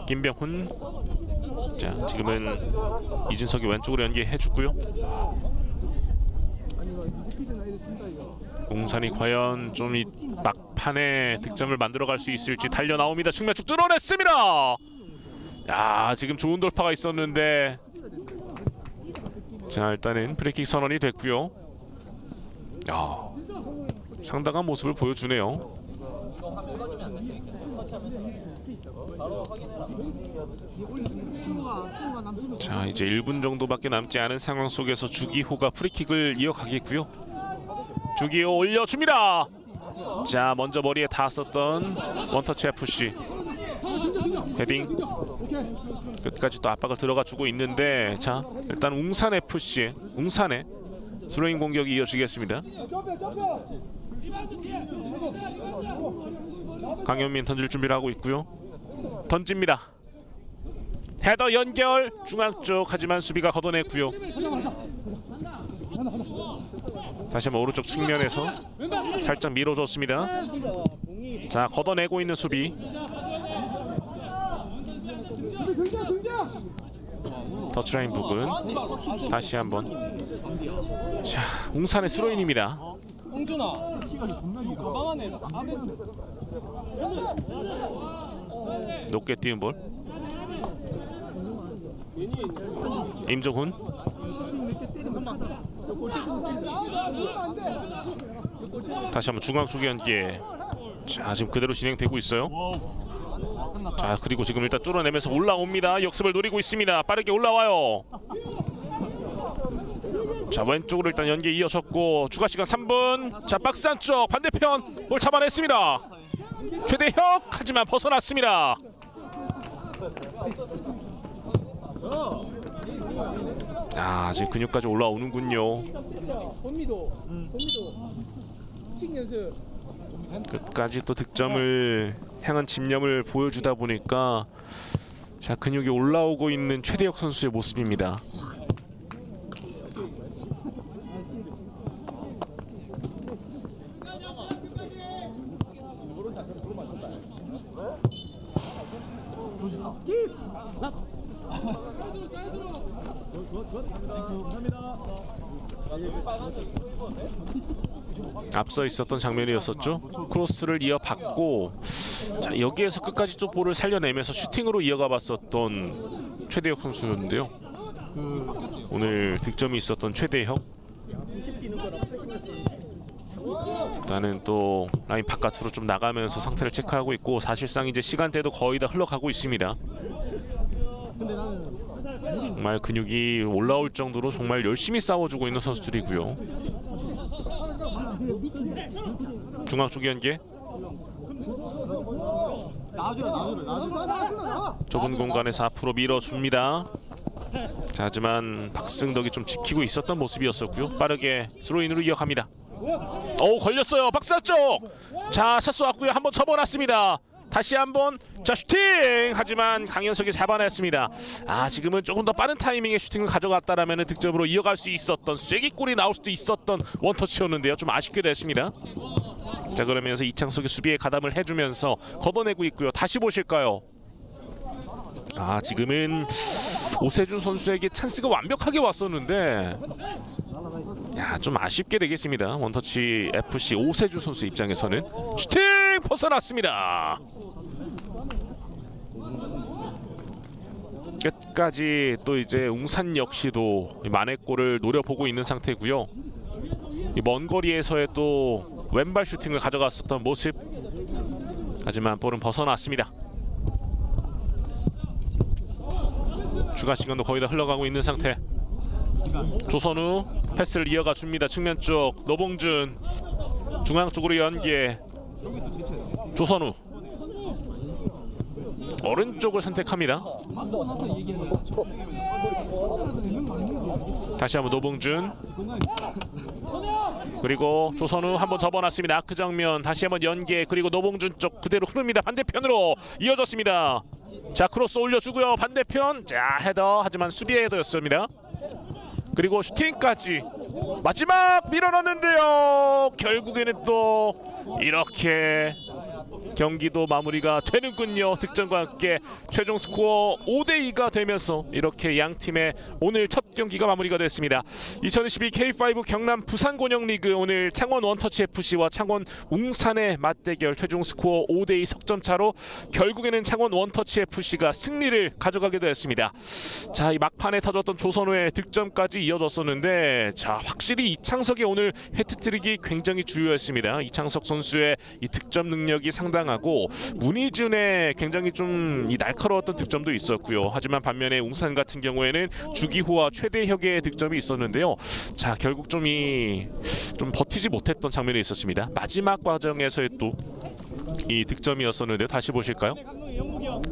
김병훈. 자, 지금은 이진석이 왼쪽으로 연계해주고요. 웅산이 과연 좀 이 막판에 득점을 만들어갈 수 있을지 달려 나옵니다. 측면 쭉 뚫어냈습니다. 야, 지금 좋은 돌파가 있었는데. 자, 일단은 프리킥 선언이 됐고요. 야, 상당한 모습을 보여주네요. 자, 이제 1분 정도밖에 남지 않은 상황 속에서 주기호가 프리킥을 이어가겠고요. 주기호 올려줍니다. 자, 먼저 머리에 닿았었던 원터치 FC. 헤딩. 끝까지 또 압박을 들어가 주고 있는데, 자, 일단 웅산 FC, 웅산의 스로잉 공격이 이어지겠습니다. 강현민 던질 준비를 하고 있고요. 던집니다. 헤더 연결 중앙 쪽. 하지만 수비가 걷어냈고요. 다시 한번 오른쪽 측면에서 살짝 밀어줬습니다. 자, 걷어내고 있는 수비. 터치라인 부근. 다시 한번. 자, 웅산의 스로인입니다. 홍준아, 가방 안에 높게 띄운 볼. 임종훈. 다시 한번 중앙 쪽 연계. 자, 지금 그대로 진행되고 있어요. 자, 그리고 지금 일단 뚫어내면서 올라옵니다. 역습을 노리고 있습니다. 빠르게 올라와요. 자, 왼쪽으로 일단 연계 이어졌고 추가 시간 3분. 자, 박스 안쪽 반대편 볼 잡아냈습니다. 최대혁. 하지만 벗어났습니다. 아, 지금 근육까지 올라오는군요. 끝까지 또 득점을 향한 집념을 보여주다 보니까 자, 근육이 올라오고 있는 최대혁 선수의 모습입니다. 앞서 있었던 장면이었었죠. 크로스를 이어받고 자, 여기에서 끝까지 좀 볼을 살려내면서 슈팅으로 이어가 봤었던 최대혁 선수였는데요. 오늘 득점이 있었던 최대혁, 일단은 또 라인 바깥으로 좀 나가면서 상태를 체크하고 있고, 사실상 이제 시간대도 거의 다 흘러가고 있습니다. 정말 근육이 올라올 정도로 정말 열심히 싸워주고 있는 선수들이고요. 중앙 쪽 연계, 좁은 공간에서 앞으로 밀어줍니다. 자, 하지만 박승덕이 좀 지키고 있었던 모습이었었고요. 빠르게 스로인으로 이어갑니다. 오, 걸렸어요. 박스 쪽. 자, 샷 쏘았고요. 한번 접어놨습니다. 다시 한번 자, 슈팅! 하지만 강현석이 잡아냈습니다. 아, 지금은 조금 더 빠른 타이밍에 슈팅을 가져갔다라면 득점으로 이어갈 수 있었던, 쐐기골이 나올 수도 있었던 원터치였는데요. 좀 아쉽게 됐습니다. 자, 그러면서 이창석이 수비에 가담을 해주면서 걷어내고 있고요. 다시 보실까요? 아, 지금은 오세준 선수에게 찬스가 완벽하게 왔었는데, 야, 좀 아쉽게 되겠습니다. 원터치 FC 오세준 선수 입장에서는. 슈팅 벗어났습니다. 끝까지 또 이제 웅산 역시도 만회골을 노려보고 있는 상태고요. 이 먼 거리에서의 또 왼발 슈팅을 가져갔었던 모습, 하지만 볼은 벗어났습니다. 추가 시간도 거의 다 흘러가고 있는 상태. 조선우 패스를 이어가 줍니다. 측면 쪽 노봉준, 중앙 쪽으로 연계. 조선우 오른쪽을 선택합니다. 다시 한번 노봉준, 그리고 조선우 한번 접어놨습니다. 아크 정면 다시 한번 연계, 그리고 노봉준 쪽 그대로 흐릅니다. 반대편으로 이어졌습니다. 자, 크로스 올려주고요. 반대편, 자, 헤더, 하지만 수비의 헤더였습니다. 그리고 슈팅까지 마지막 밀어넣는데요. 결국에는 또 이렇게 경기도 마무리가 되는군요. 득점과 함께 최종 스코어 5대2가 되면서 이렇게 양 팀의 오늘 첫 경기가 마무리가 됐습니다. 2022 K5 경남 부산 권영 리그, 오늘 창원 원터치 FC와 창원 웅산의 맞대결, 최종 스코어 5대2 석점 차로 결국에는 창원 원터치 FC가 승리를 가져가게 되었습니다. 자, 이 막판에 터졌던 조선우의 득점까지 이어졌었는데, 자, 확실히 이창석의 오늘 해트트릭이 굉장히 중요했습니다. 이창석 선수의 이 득점 능력이 상당하고, 문희준의 굉장히 좀 이 날카로웠던 득점도 있었고요. 하지만 반면에 웅산 같은 경우에는 주기호와 최대혁의 득점이 있었는데요. 자, 결국 좀 버티지 못했던 장면이 있었습니다. 마지막 과정에서의 또 이 득점이었었는데, 다시 보실까요?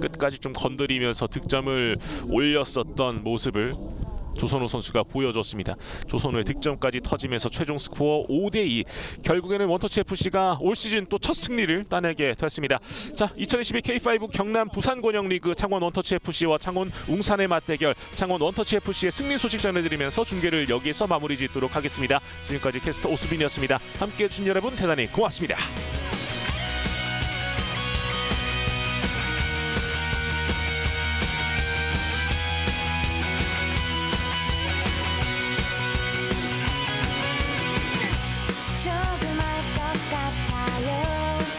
끝까지 좀 건드리면서 득점을 올렸었던 모습을 조선우 선수가 보여줬습니다. 조선우의 득점까지 터지면서 최종 스코어 5대2, 결국에는 원터치 FC가 올 시즌 또 첫 승리를 따내게 됐습니다. 자, 2022 K5 경남 부산 권영 리그, 창원 원터치 FC와 창원 웅산의 맞대결, 창원 원터치 FC의 승리 소식 전해드리면서 중계를 여기에서 마무리 짓도록 하겠습니다. 지금까지 캐스터 오수빈이었습니다. 함께해 주신 여러분 대단히 고맙습니다. 조금 알 것 같아요.